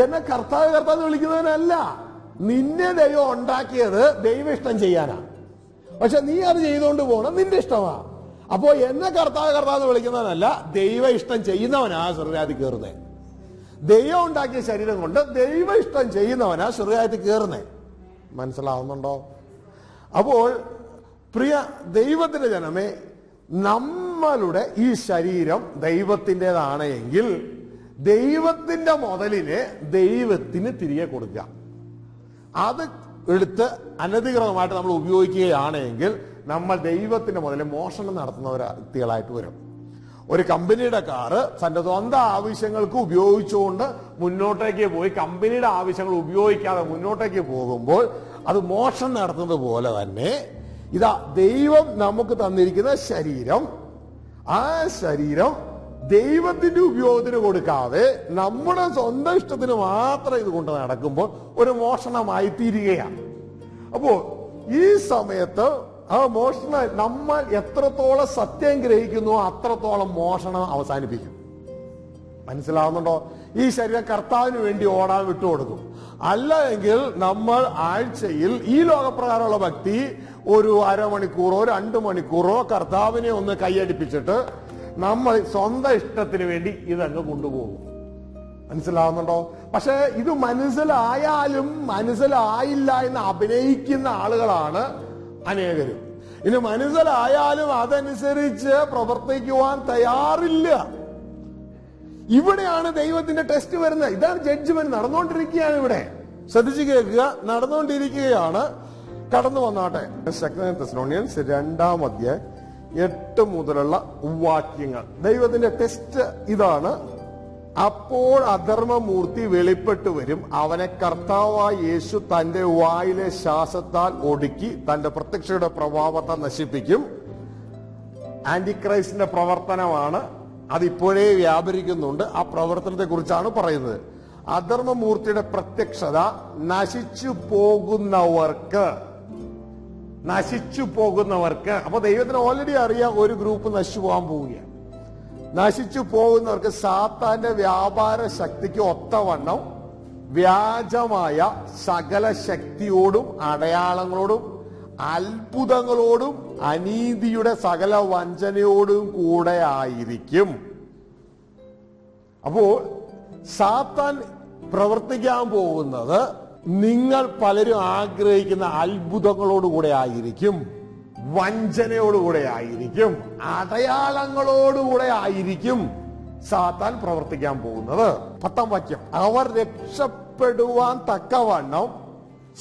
എന്നെ കർത്താവ് വിളിക്കുന്നതിനല്ല, നിന്നെ ദൈവം ഉണ്ടാക്കിയത് ദൈവ ഇഷ്ടം ചെയ്യാനാ. പക്ഷെ നീ അത് ചെയ്തുകൊണ്ട് പോകണം, നിന്റെ ഇഷ്ടമാ. അപ്പോ എന്നെ കർത്താവ് വിളിക്കുന്നവനല്ല, ദൈവ ഇഷ്ടം ചെയ്യുന്നവനാ സ്വർഗ്ഗരാജ്യത്തിൽ കയറുന്നേ. ദൈവം ഉണ്ടാക്കിയ ശരീരം കൊണ്ട് ദൈവ ഇഷ്ടം ചെയ്യുന്നവനാ സ്വർഗ്ഗരാജ്യത്തിൽ കയറുന്നേ. മനസ്സിലാവുന്നുണ്ടോ? അപ്പോൾ പ്രിയ ദൈവത്തിന്റെ ജനമേ, നമ്മളുടെ ഈ ശരീരം ദൈവത്തിൻ്റെതാണ് എങ്കിൽ ദൈവത്തിന്റെ മുതലിനെ ദൈവത്തിന് തിരികെ കൊടുക്കുക. അത് എടുത്ത് അനധികൃതമായിട്ട് നമ്മൾ ഉപയോഗിക്കുകയാണെങ്കിൽ നമ്മൾ ദൈവത്തിന്റെ മുതലിൽ മോഷണം നടത്തുന്ന വ്യക്തികളായിട്ട് വരും. ഒരു കമ്പനിയുടെ കാറ് തന്റെ സ്വന്തം ആവശ്യങ്ങൾക്ക് ഉപയോഗിച്ചുകൊണ്ട് മുന്നോട്ടേക്ക് പോയി കമ്പനിയുടെ ആവശ്യങ്ങൾ ഉപയോഗിക്കാതെ മുന്നോട്ടേക്ക് പോകുമ്പോൾ അത് മോഷണം നടത്തുന്നത് പോലെ തന്നെ ഇതാ ദൈവം നമുക്ക് തന്നിരിക്കുന്ന ശരീരം, ആ ശരീരം ദൈവത്തിന്റെ ഉപയോഗത്തിന് കൊടുക്കാതെ നമ്മുടെ സ്വന്തം ഇഷ്ടത്തിന് മാത്രം ഇത് കൊണ്ട് നടക്കുമ്പോൾ ഒരു മോഷണമായി തീരുകയാണ്. അപ്പോ ഈ സമയത്ത് ആ മോഷണം നമ്മൾ എത്രത്തോളം സത്യം ഗ്രഹിക്കുന്നു അത്രത്തോളം മോഷണം അവസാനിപ്പിക്കും. മനസ്സിലാവുന്നുണ്ടോ? ഈ ശരീരം കർത്താവിന് വേണ്ടി ഓടാൻ വിട്ടുകൊടുക്കും. അല്ല എങ്കിൽ നമ്മൾ ആഴ്ചയിൽ ഈ ലോകപ്രകാരമുള്ള ഭക്തി ഒരു അരമണിക്കൂറോ 2 മണിക്കൂറോ കർത്താവിനെ ഒന്ന് കൈയടിപ്പിച്ചിട്ട് നമ്മൾ സ്വന്തം ഇഷ്ടത്തിന് വേണ്ടി ഇതങ്ങ് കൊണ്ടുപോകും. മനസ്സിലാവുന്നുണ്ടോ? പക്ഷെ ഇത് മനസ്സിലായാലും മനസ്സിലായില്ല എന്ന് അഭിനയിക്കുന്ന ആളുകളാണ് അനേകരും. ഇനി മനസ്സിലായാലും അതനുസരിച്ച് പ്രവർത്തിക്കുവാൻ തയ്യാറില്ല. ഇവിടെയാണ് ദൈവത്തിന്റെ ടെസ്റ്റ് വരുന്നത്. ഇതാണ് ജഡ്ജ്മെന്റ് നടന്നുകൊണ്ടിരിക്കുകയാണ്. ഇവിടെ ശ്രദ്ധിച്ചു കേൾക്കുക, നടന്നുകൊണ്ടിരിക്കുകയാണ്. കടന്നു വന്നാട്ടെ. 2 തെസ്സലോനിയൻസ് 2-ാം അധ്യായം 8 മുതലുള്ള വാക്യങ്ങൾ. ദൈവത്തിന്റെ ടെസ്റ്റ് ഇതാണ്. അപ്പോൾ അധർമ്മമൂർത്തി വെളിപ്പെട്ടു വരും, അവനെ കർത്താവായ യേശു തന്റെ വായിലെ ശ്വാസത്താൽ ഒടുക്കി തന്റെ പ്രത്യക്ഷയുടെ പ്രഭാവത്തെ നശിപ്പിക്കും. ആന്റിക്രൈസ്റ്റിന്റെ പ്രവർത്തനമാണ്, അതിപ്പോഴേ വ്യാപരിക്കുന്നുണ്ട്. ആ പ്രവർത്തനത്തെ കുറിച്ചാണ് പറയുന്നത്. അധർമ്മമൂർത്തിയുടെ പ്രത്യക്ഷത നശിച്ചു പോകുന്നവർക്ക്. അപ്പൊ ദൈവത്തിന് ഓൾറെഡി അറിയാം ഒരു ഗ്രൂപ്പ് നശിച്ചു പോകാൻ പോവുകയാണ്. നശിച്ചു പോകുന്നവർക്ക് സാത്താന്റെ വ്യാപാര ശക്തിക്ക് ഒത്തവണ്ണം വ്യാജമായ സകല ശക്തിയോടും അടയാളങ്ങളോടും അത്ഭുതങ്ങളോടും അനീതിയുടെ സകല വഞ്ചനയോടും കൂടെ ആയിരിക്കും. അപ്പോൾ സാത്താൻ പ്രവർത്തിക്കാൻ പോകുന്നത് നിങ്ങൾ പലരും ആഗ്രഹിക്കുന്ന അത്ഭുതങ്ങളോടുകൂടെ ആയിരിക്കും, വഞ്ചനയോടുകൂടെ ആയിരിക്കും, അടയാളങ്ങളോടുകൂടെ ആയിരിക്കും സാത്താൻ പ്രവർത്തിക്കാൻ പോകുന്നത്. 10-ാം വാക്യം, അവർ രക്ഷപ്പെടുവാൻ തക്കവണ്ണം,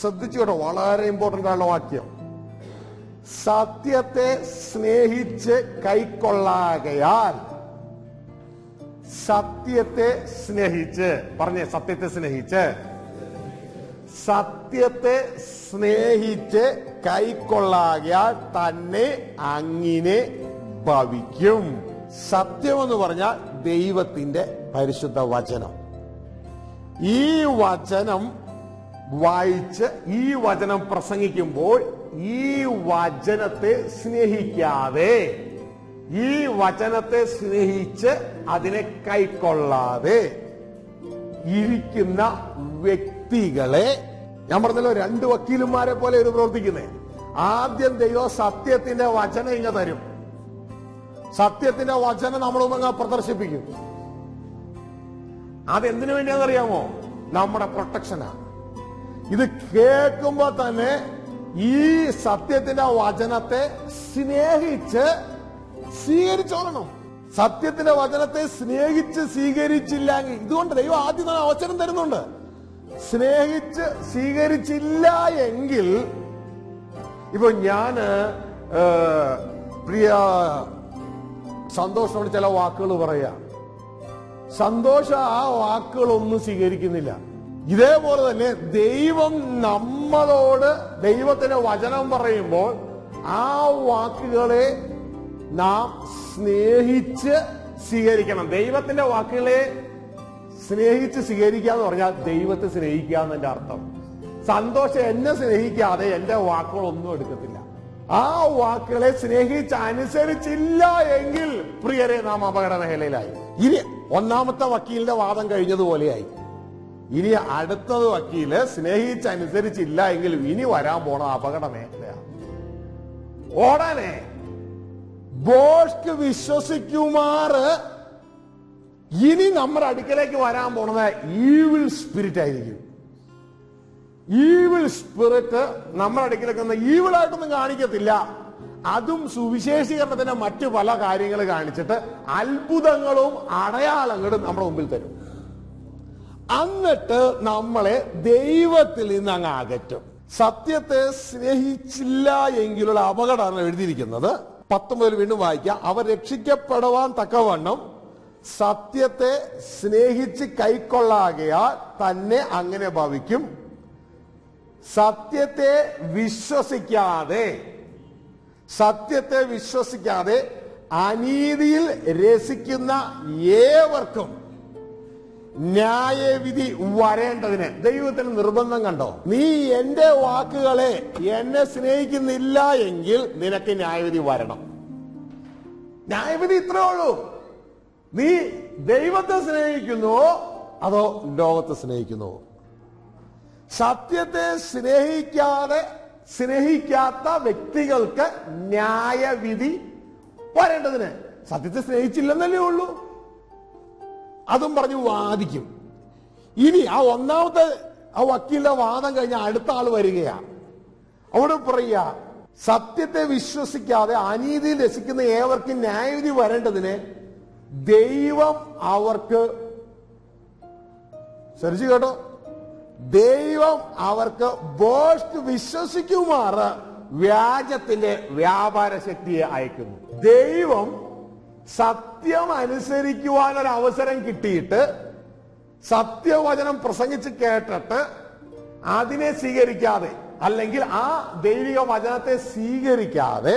ശ്രദ്ധിച്ചു കേട്ടോ, വളരെ ഇമ്പോർട്ടന്റ് ആയുള്ള വാക്യം, സത്യത്തെ സ്നേഹിച്ച് കൈക്കൊള്ളാകയാൽ. സത്യത്തെ സ്നേഹിച്ച്, പറഞ്ഞേ, സത്യത്തെ സ്നേഹിച്ച്, സത്യത്തെ സ്നേഹിച്ച് കൈക്കൊള്ളാകയാൽ തന്നെ അങ്ങനെ ഭവിക്കും. സത്യം എന്ന് പറഞ്ഞാൽ ദൈവത്തിന്റെ പരിശുദ്ധ വചനം. ഈ വചനം വായിച്ച് ഈ വചനം പ്രസംഗിക്കുമ്പോൾ ഈ വചനത്തെ സ്നേഹിക്കാതെ, ഈ വചനത്തെ സ്നേഹിച്ച് അതിനെ കൈക്കൊള്ളാതെ ഇരിക്കുന്ന വ്യക്തികളെ, ഞാൻ പറഞ്ഞല്ലോ 2 വക്കീലന്മാരെ പോലെ ഒരു പ്രവർത്തിക്കുന്നേ. ആദ്യം ദൈവം സത്യത്തിന്റെ വചനം ഇങ്ങ തരും. സത്യത്തിന്റെ വചനം നമ്മുടെ മുമ്പ് പ്രദർശിപ്പിക്കും. അതെന്തിനു വേണ്ടിയാണെന്നറിയാമോ? നമ്മുടെ പ്രൊട്ടക്ഷനാണ്. ഇത് കേൾക്കുമ്പോ തന്നെ ഈ സത്യത്തിന്റെ വചനത്തെ സ്നേഹിച്ച് സ്വീകരിച്ചോളണം. സത്യത്തിന്റെ വചനത്തെ സ്നേഹിച്ച് സ്വീകരിച്ചില്ലെങ്കിൽ, ഇതുകൊണ്ട് ദൈവം ആദ്യം തന്നെ അവസരം തരുന്നുണ്ട്. സ്നേഹിച്ച് സ്വീകരിച്ചില്ല എങ്കിൽ, ഇപ്പൊ ഞാന് പ്രിയ സന്തോഷത്തോട് ചില വാക്കുകൾ പറയാ, സന്തോഷം ആ വാക്കുകളൊന്നും സ്വീകരിക്കുന്നില്ല. ഇതേപോലെ തന്നെ ദൈവം നമ്മളോട് ദൈവത്തിന്റെ വചനം പറയുമ്പോൾ ആ വാക്കുകളെ നാം സ്നേഹിച്ച് സ്വീകരിക്കണം. ദൈവത്തിന്റെ വാക്കുകളെ സ്നേഹിച്ച് സ്വീകരിക്കുക എന്ന് പറഞ്ഞാൽ ദൈവത്തെ സ്നേഹിക്കുക എന്നതിന്റെ അർത്ഥം. സന്തോഷം എന്നെ സ്നേഹിക്കാതെ എന്റെ വാക്കുകളൊന്നും എടുക്കത്തില്ല. ആ വാക്കുകളെ സ്നേഹിച്ച് അനുസരിച്ചില്ല എങ്കിൽ പ്രിയരെ നാം അപകട മേഖലയിലായി. ഇനി 1-ാമത്തെ വക്കീലിന്റെ വാദം കഴിഞ്ഞതുപോലെയായി. ഇനി അടുത്തത് വക്കീല് സ്നേഹിച്ച് അനുസരിച്ചില്ല എങ്കിൽ ഇനി വരാൻ പോണ അപകട മേഖലയാണ്. ഓടാനേ ബോഷ്ക്ക് വിശ്വസിക്കുമാറ് ഇനി നമ്മുടെ അടുക്കലേക്ക് വരാൻ പോണത് ഈവിൾ സ്പിരിറ്റ് ആയിരിക്കും. ഈവിൾ സ്പിരിറ്റ് നമ്മുടെ അടുക്കലേക്ക് ഈവിളായിട്ടൊന്നും കാണിക്കത്തില്ല. അതും സുവിശേഷീകരണത്തിന്റെ മറ്റു പല കാര്യങ്ങൾ കാണിച്ചിട്ട് അത്ഭുതങ്ങളും അടയാളങ്ങളും നമ്മുടെ മുമ്പിൽ തരും. എന്നിട്ട് നമ്മളെ ദൈവത്തിൽ നിന്ന് അങ്ങ് അകറ്റും. സത്യത്തെ സ്നേഹിച്ചില്ല എങ്കിലുള്ള അപകടമാണ് എഴുതിയിരിക്കുന്നത്. 19 വീണ്ടും വായിക്കാം. അവർ രക്ഷിക്കപ്പെടുവാൻ തക്കവണ്ണം സത്യത്തെ സ്നേഹിച്ച് കൈക്കൊള്ളാകയാൽ തന്നെ അങ്ങനെ ഭവിക്കും. സത്യത്തെ വിശ്വസിക്കാതെ അനീതിയിൽ രസിക്കുന്ന ഏവർക്കും ന്യായവിധി വരേണ്ടതിന് ദൈവത്തിന് നിർബന്ധം കണ്ടോ? നീ എന്റെ വാക്കുകളെ എന്നെ സ്നേഹിക്കുന്നില്ല എങ്കിൽ നിനക്ക് ന്യായവിധി വരണം. ന്യായവിധി ഇത്രേ ഉള്ളൂ. നീ ദൈവത്തെ സ്നേഹിക്കുന്നുവോ അതോ ലോകത്തെ സ്നേഹിക്കുന്നുവോ? സത്യത്തെ സ്നേഹിക്കാത്ത വ്യക്തികൾക്ക് ന്യായവിധി വരേണ്ടതിന്. സത്യത്തെ സ്നേഹിച്ചില്ലെന്നല്ലേ ഉള്ളൂ. അതും പറഞ്ഞു വാദിക്കും. ഇനി ആ 1-ാമത്തെ ആ വക്കീലിന്റെ വാദം കഴിഞ്ഞ അടുത്ത ആള് വരികയാ. അവിടെ പറയുക, സത്യത്തെ വിശ്വസിക്കാതെ അനീതിയിൽ രസിക്കുന്ന ഏവർക്കും ന്യായവിധി വരേണ്ടതിന് ദൈവം അവർക്ക്, ശ്രദ്ധിച്ചു കേട്ടോ, ദൈവം അവർക്ക് ബോഷ്ക്ക് വിശ്വസിക്കുമാറ് വ്യാജത്തിന്റെ വ്യാപാര ശക്തിയെ അയക്കുന്നു. ദൈവം സത്യം അനുസരിക്കുവാനൊരു അവസരം കിട്ടിയിട്ട് സത്യവചനം പ്രസംഗിച്ച് കേട്ടിട്ട് അതിനെ സ്വീകരിക്കാതെ, അല്ലെങ്കിൽ ആ ദൈവിക വചനത്തെ സ്വീകരിക്കാതെ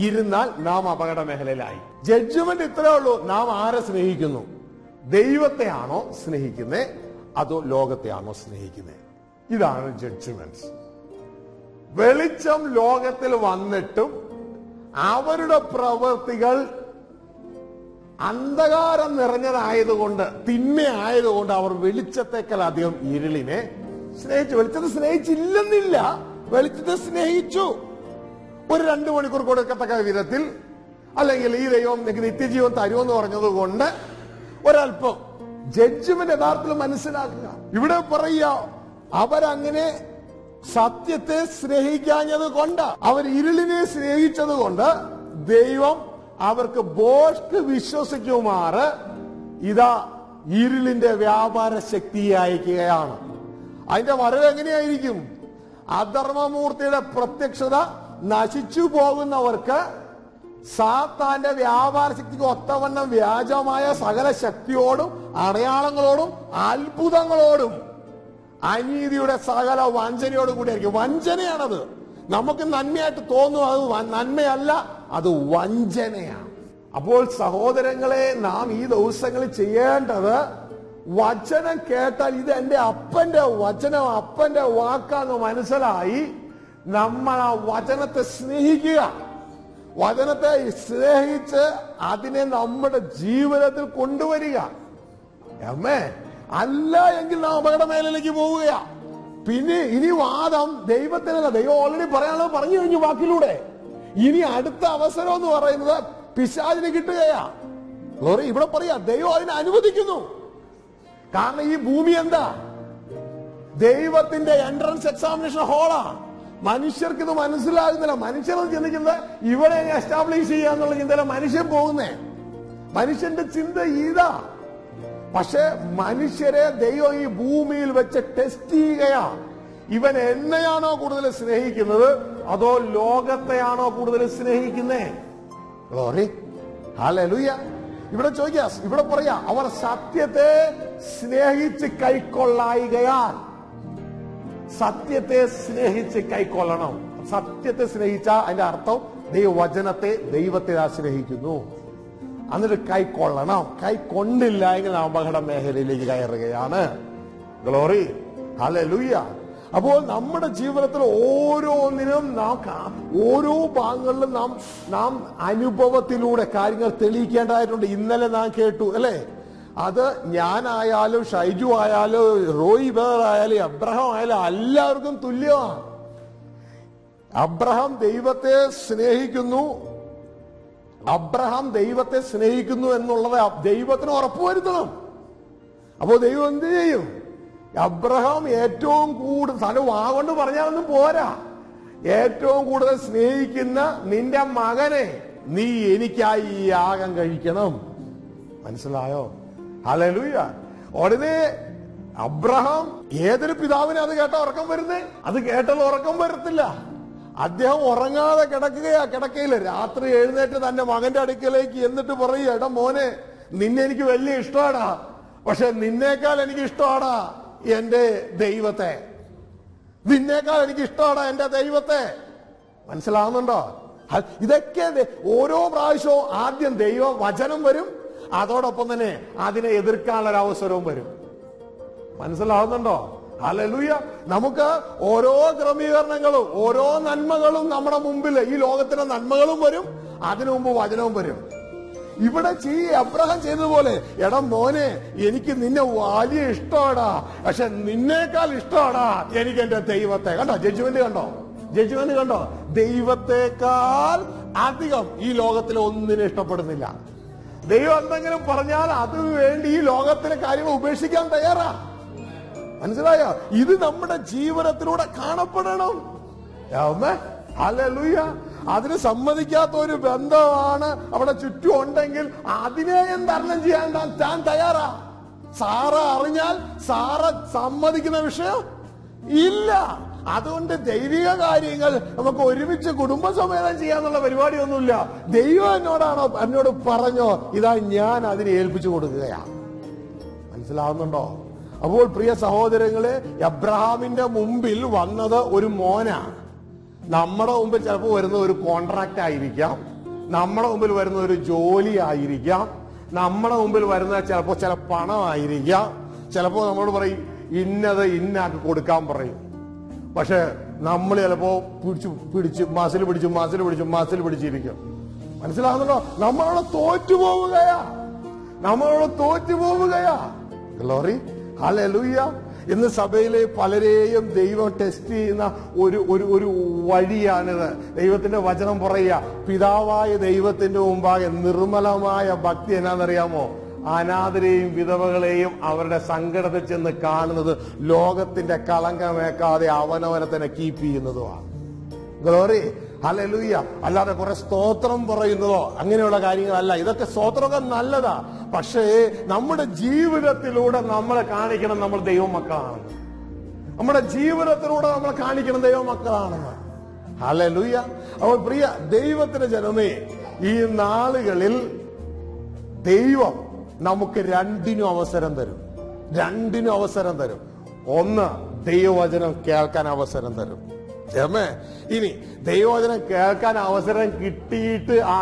ഇരുന്നാൽ നാം അപകട മേഖലയിലായി. ജഡ്ജ്മെന്റ് ഇത്രേ ഉള്ളൂ. നാം ആരെ സ്നേഹിക്കുന്നു? ദൈവത്തെയാണോ സ്നേഹിക്കുന്നത് അതോ ലോകത്തെയാണോ സ്നേഹിക്കുന്നത്? ഇതാണ് ജഡ്ജ്മെന്റ്. വെളിച്ചം ലോകത്തിൽ വന്നിട്ടും അവരുടെ പ്രവൃത്തികൾ അന്ധകാരം നിറഞ്ഞതായതുകൊണ്ട്, തിന്മയായതുകൊണ്ട് അവർ വെളിച്ചത്തേക്കാൾ അധികം ഇരുളിനെ സ്നേഹിച്ചു. വെളിച്ചത്തെ സ്നേഹിച്ചില്ലെന്നില്ല, വെളിച്ചത്തെ സ്നേഹിച്ചു. ഒരു 2 മണിക്കൂർ കൊടുക്കത്തക്ക വിധത്തിൽ, അല്ലെങ്കിൽ ഈ ദൈവം എനിക്ക് നിത്യജീവൻ തരുമെന്ന് പറഞ്ഞത് കൊണ്ട് ഒരല്പം ജഡ്ജ്മെന്റ് യഥാർത്ഥത്തിൽ മനസ്സിലാക്കുക. ഇവിടെ പറയുക, അവരങ്ങനെ സത്യത്തെ സ്നേഹിക്കാഞ്ഞത് കൊണ്ട്, അവർ ഇരുളിനെ സ്നേഹിച്ചത് കൊണ്ട് ദൈവം അവർക്ക് ഭോഷ്ക് വിശ്വസിക്കുമാറ് ഇതാ ഇരുളിന്റെ വ്യാപാര ശക്തിയെ അയക്കുകയാണ്. അതിന്റെ വരവ് എങ്ങനെയായിരിക്കും? അധർമ്മമൂർത്തിയുടെ പ്രത്യക്ഷത നശിച്ചു പോകുന്നവർക്ക് സാത്താന്റെ വ്യാപാര ശക്തിക്ക് ഒത്തവണ്ണം വ്യാജമായ സകല ശക്തിയോടും അടയാളങ്ങളോടും അത്ഭുതങ്ങളോടും അനീതിയുടെ സകല വഞ്ചനയോടും കൂടിയായിരിക്കും. വഞ്ചനയാണത്. നമുക്ക് നന്മയായിട്ട് തോന്നും, അത് നന്മയല്ല, അത് വഞ്ചനയാണ്. അപ്പോൾ സഹോദരങ്ങളെ, നാം ഈ ദിവസങ്ങളിൽ ചെയ്യേണ്ടത്, വചനം കേട്ടാൽ ഇത് എന്റെ അപ്പന്റെ വചനം, അപ്പന്റെ വാക്കാന്ന് മനസ്സിലായി നമ്മൾ ആ വചനത്തെ സ്നേഹിക്കുക. വചനത്തെ സ്നേഹിച്ച് അതിനെ നമ്മുടെ ജീവിതത്തിൽ കൊണ്ടുവരിക. അല്ല എങ്കിൽ നാം അപകടമേഖലയിലേക്ക് പോവുകയാ. പിന്നെ ഇനി വാദം ദൈവത്തിനല്ല, ദൈവം ഓൾറെഡി പറയാനുള്ളത് പറഞ്ഞു കഴിഞ്ഞു വാക്കിലൂടെ. ഇനി അടുത്ത അവസരം എന്ന് പറയുന്നത് പിശാചിന് കിട്ടുകയാ. ഇവിടെ പറയാ ദൈവം അതിനെ അനുവദിക്കുന്നു. കാരണം ഈ ഭൂമി എന്താ? ദൈവത്തിന്റെ എൻട്രൻസ് എക്സാമിനേഷൻ ഹോളാ. മനുഷ്യർക്ക് ഇത് മനസ്സിലാകുന്നില്ല. മനുഷ്യർ ചിന്തിക്കുന്നത് ഇവിടെ എസ്റ്റാബ്ലിഷ് ചെയ്യാന്നുള്ള ചിന്തയില മനുഷ്യൻ പോകുന്നേ. മനുഷ്യന്റെ ചിന്ത ഇതാ. പക്ഷെ മനുഷ്യരെ ദൈവം ഈ ഭൂമിയിൽ വെച്ച് ടെസ്റ്റ് ചെയ്യുകയാ. ഇവൻ എന്നെയാണോ കൂടുതൽ സ്നേഹിക്കുന്നത്, അതോ ലോകത്തെയാണോ കൂടുതൽ സ്നേഹിക്കുന്നേ? Glory, hallelujah. ഇവിടെ ചോദിക്കുക, ഇവിടെ പറയാ അവർ സത്യത്തെ സ്നേഹിച്ച് കൈക്കൊള്ളായികയാൽ. സത്യത്തെ സ്നേഹിച്ച് കൈക്കൊള്ളണം. സത്യത്തെ സ്നേഹിച്ച അതിന്റെ അർത്ഥം ദൈവവചനത്തെ, ദൈവത്തെ സ്നേഹിക്കുന്നു. എന്നിട്ട് കൈക്കൊള്ളണം. കൈക്കൊണ്ടില്ല എങ്കിൽ അപകട മേഖലയിലേക്ക് കയറുകയാണ്. Glory, hallelujah. അപ്പോൾ നമ്മുടെ ജീവിതത്തിൽ ഓരോന്നിനും ഓരോ ഭാഗങ്ങളിലും നാം അനുഭവത്തിലൂടെ കാര്യങ്ങൾ തെളിയിക്കേണ്ടതായിട്ടുണ്ട്. ഇന്നലെ നാം കേട്ടു അല്ലെ? അത് ഞാനായാലും ഷൈജു ആയാലും റോയി ബേർ ആയാലും അബ്രഹാം ആയാലും എല്ലാവർക്കും തുല്യമാണ്. അബ്രഹാം ദൈവത്തെ സ്നേഹിക്കുന്നു. അബ്രഹാം ദൈവത്തെ സ്നേഹിക്കുന്നു എന്നുള്ളത് ദൈവത്തിന് ഉറപ്പുവരുത്തണം. അപ്പോ ദൈവം എന്ത് ചെയ്യും? അബ്രഹാം ഏറ്റവും കൂടുതൽ സ്ഥലം വാഗൊണ്ട് പറഞ്ഞാലൊന്നും പോരാ. ഏറ്റവും കൂടുതൽ സ്നേഹിക്കുന്ന നിന്റെ മകനെ നീ എനിക്കായി ഈ യാഗം കഴിക്കണം. മനസ്സിലായോ? ഹല്ലേലൂയ. ഉടനെ അബ്രഹാം ഏതൊരു പിതാവിനെ അത് കേട്ട ഉറക്കം വരുന്നേ? അത് കേട്ടത് ഉറക്കം വരത്തില്ല. അദ്ദേഹം ഉറങ്ങാതെ കിടക്കയില് രാത്രി എഴുന്നേറ്റ് തന്റെ മകന്റെ അടുക്കലേക്ക് എന്നിട്ട് പറയുക, എടാ മോനെ, നിന്നെ എനിക്ക് വലിയ ഇഷ്ടമാടാ, പക്ഷെ നിന്നേക്കാൾ എനിക്ക് ഇഷ്ടമാടാ എന്റെ ദൈവത്തെ. നിന്നേക്കാൾ എനിക്ക് ഇഷ്ടമാടാ എന്റെ ദൈവത്തെ. മനസ്സിലാവുന്നുണ്ടോ? ഇതൊക്കെ ഓരോ പ്രാവശ്യവും ആദ്യം ദൈവ വചനം വരും, അതോടൊപ്പം തന്നെ അതിനെ എതിർക്കാനുള്ള അവസരവും വരും. മനസ്സിലാവുന്നുണ്ടോ? ഹല്ലേലൂയ. നമുക്ക് ഓരോ ക്രമീകരണങ്ങളും ഓരോ നന്മകളും നമ്മുടെ മുമ്പിൽ, ഈ ലോകത്തിന്റെ നന്മകളും വരും, അതിനു മുമ്പ് വചനവും വരും. ഇവിടെ അബ്രഹാം ചെയ്തതുപോലെ, എടാ മോനെ, എനിക്ക് നിന്നെ വലിയ ഇഷ്ടമാടാ, പക്ഷെ നിന്നേക്കാൾ ഇഷ്ടമാടാ എനിക്ക് എന്റെ ദൈവത്തെ. കണ്ടോ ജഡ്ജ്മെന്റ്? കണ്ടോ? ദൈവത്തെക്കാൾ അധികം ഈ ലോകത്തിലെ ഒന്നിനെ ഇഷ്ടപ്പെടുന്നില്ല. ദൈവം എന്തെങ്കിലും പറഞ്ഞാൽ അതിനു വേണ്ടി ഈ ലോകത്തിലെ കാര്യങ്ങൾ ഉപേക്ഷിക്കാൻ തയ്യാറാ. മനസ്സിലായോ? ഇത് നമ്മുടെ ജീവിതത്തിലൂടെ കാണപ്പെടണം. ഹല്ലേലൂയ. അതിന് സമ്മതിക്കാത്ത ഒരു ബന്ധമാണ് അവിടെ ചുറ്റും ഉണ്ടെങ്കിൽ അതിനെ തരണം ചെയ്യാൻ താൻ തയ്യാറാ. സാറ അറിഞ്ഞാൽ സാറ സമ്മതിക്കുന്ന വിഷയം ഇല്ല. അതുകൊണ്ട് ദൈവിക കാര്യങ്ങൾ നമുക്ക് ഒരുമിച്ച് കുടുംബസമേതം ചെയ്യാന്നുള്ള പരിപാടിയൊന്നുമില്ല. ദൈവം എന്നോട് പറഞ്ഞോ, ഇതാ ഞാൻ അതിനെ ഏൽപ്പിച്ചു കൊടുക്കുകയാ. മനസ്സിലാവുന്നുണ്ടോ? അപ്പോൾ പ്രിയ സഹോദരങ്ങളെ, അബ്രഹാമിന്റെ മുമ്പിൽ വന്നത് ഒരു മോനാണ്. നമ്മുടെ മുമ്പിൽ ചിലപ്പോൾ വരുന്ന ഒരു കോൺട്രാക്ട് ആയിരിക്കാം, നമ്മുടെ മുമ്പിൽ വരുന്ന ഒരു ജോലി ആയിരിക്കാം, നമ്മുടെ മുമ്പിൽ വരുന്ന ചിലപ്പോൾ ചില പണമായിരിക്കാം. ചിലപ്പോൾ നമ്മളോട് പറയും ഇന്നത് ഇന്നാക്കി കൊടുക്കാൻ പറയും. പക്ഷെ നമ്മൾ ചിലപ്പോ മസിൽ പിടിച്ചിരിക്കും. മനസ്സിലാകുന്നുണ്ടോ? നമ്മളോട് തോറ്റുപോവുകയാ. Glory, hallelujah. ഇന്ന് സഭയിലെ പലരെയും ദൈവം ടെസ്റ്റ് ചെയ്യുന്ന ഒരു വഴിയാണിത്. ദൈവത്തിന്റെ വചനം പറയുക, പിതാവായ ദൈവത്തിന്റെ മുമ്പാകെ നിർമ്മലമായ ഭക്തി എന്നാന്നറിയാമോ? അനാഥരെയും വിധവകളെയും അവരുടെ സങ്കടത്തിൽ ചെന്ന് കാണുന്നത് ലോകത്തിന്റെ കളങ്കമേക്കാതെ അവനവനെ തന്നെ കീപ്പ് ചെയ്യുന്നതുമാണ്. Glory, hallelujah. അല്ലാതെ കുറെ സ്തോത്രം പറയുന്നതോ അങ്ങനെയുള്ള കാര്യങ്ങളല്ല. ഇതൊക്കെ സ്തോത്രമൊക്കെ നല്ലതാ. പക്ഷേ നമ്മുടെ ജീവിതത്തിലൂടെ നമ്മളെ കാണിക്കണം നമ്മൾ ദൈവമക്കളാണെന്ന്. നമ്മുടെ ജീവിതത്തിലൂടെ നമ്മൾ കാണിക്കണം ദൈവമക്കളാണെന്ന്. ഹല്ലേലൂയ. അപ്പോൾ പ്രിയ ദൈവത്തിന്റെ ജനമേ, ഈ നാളുകളിൽ ദൈവം നമുക്ക് രണ്ടിനും അവസരം തരും. ഒന്ന്, ദൈവവചനം കേൾക്കാൻ അവസരം തരും. ഇനി ദൈവവചനം കേൾക്കാൻ അവസരം കിട്ടിയിട്ട് ആ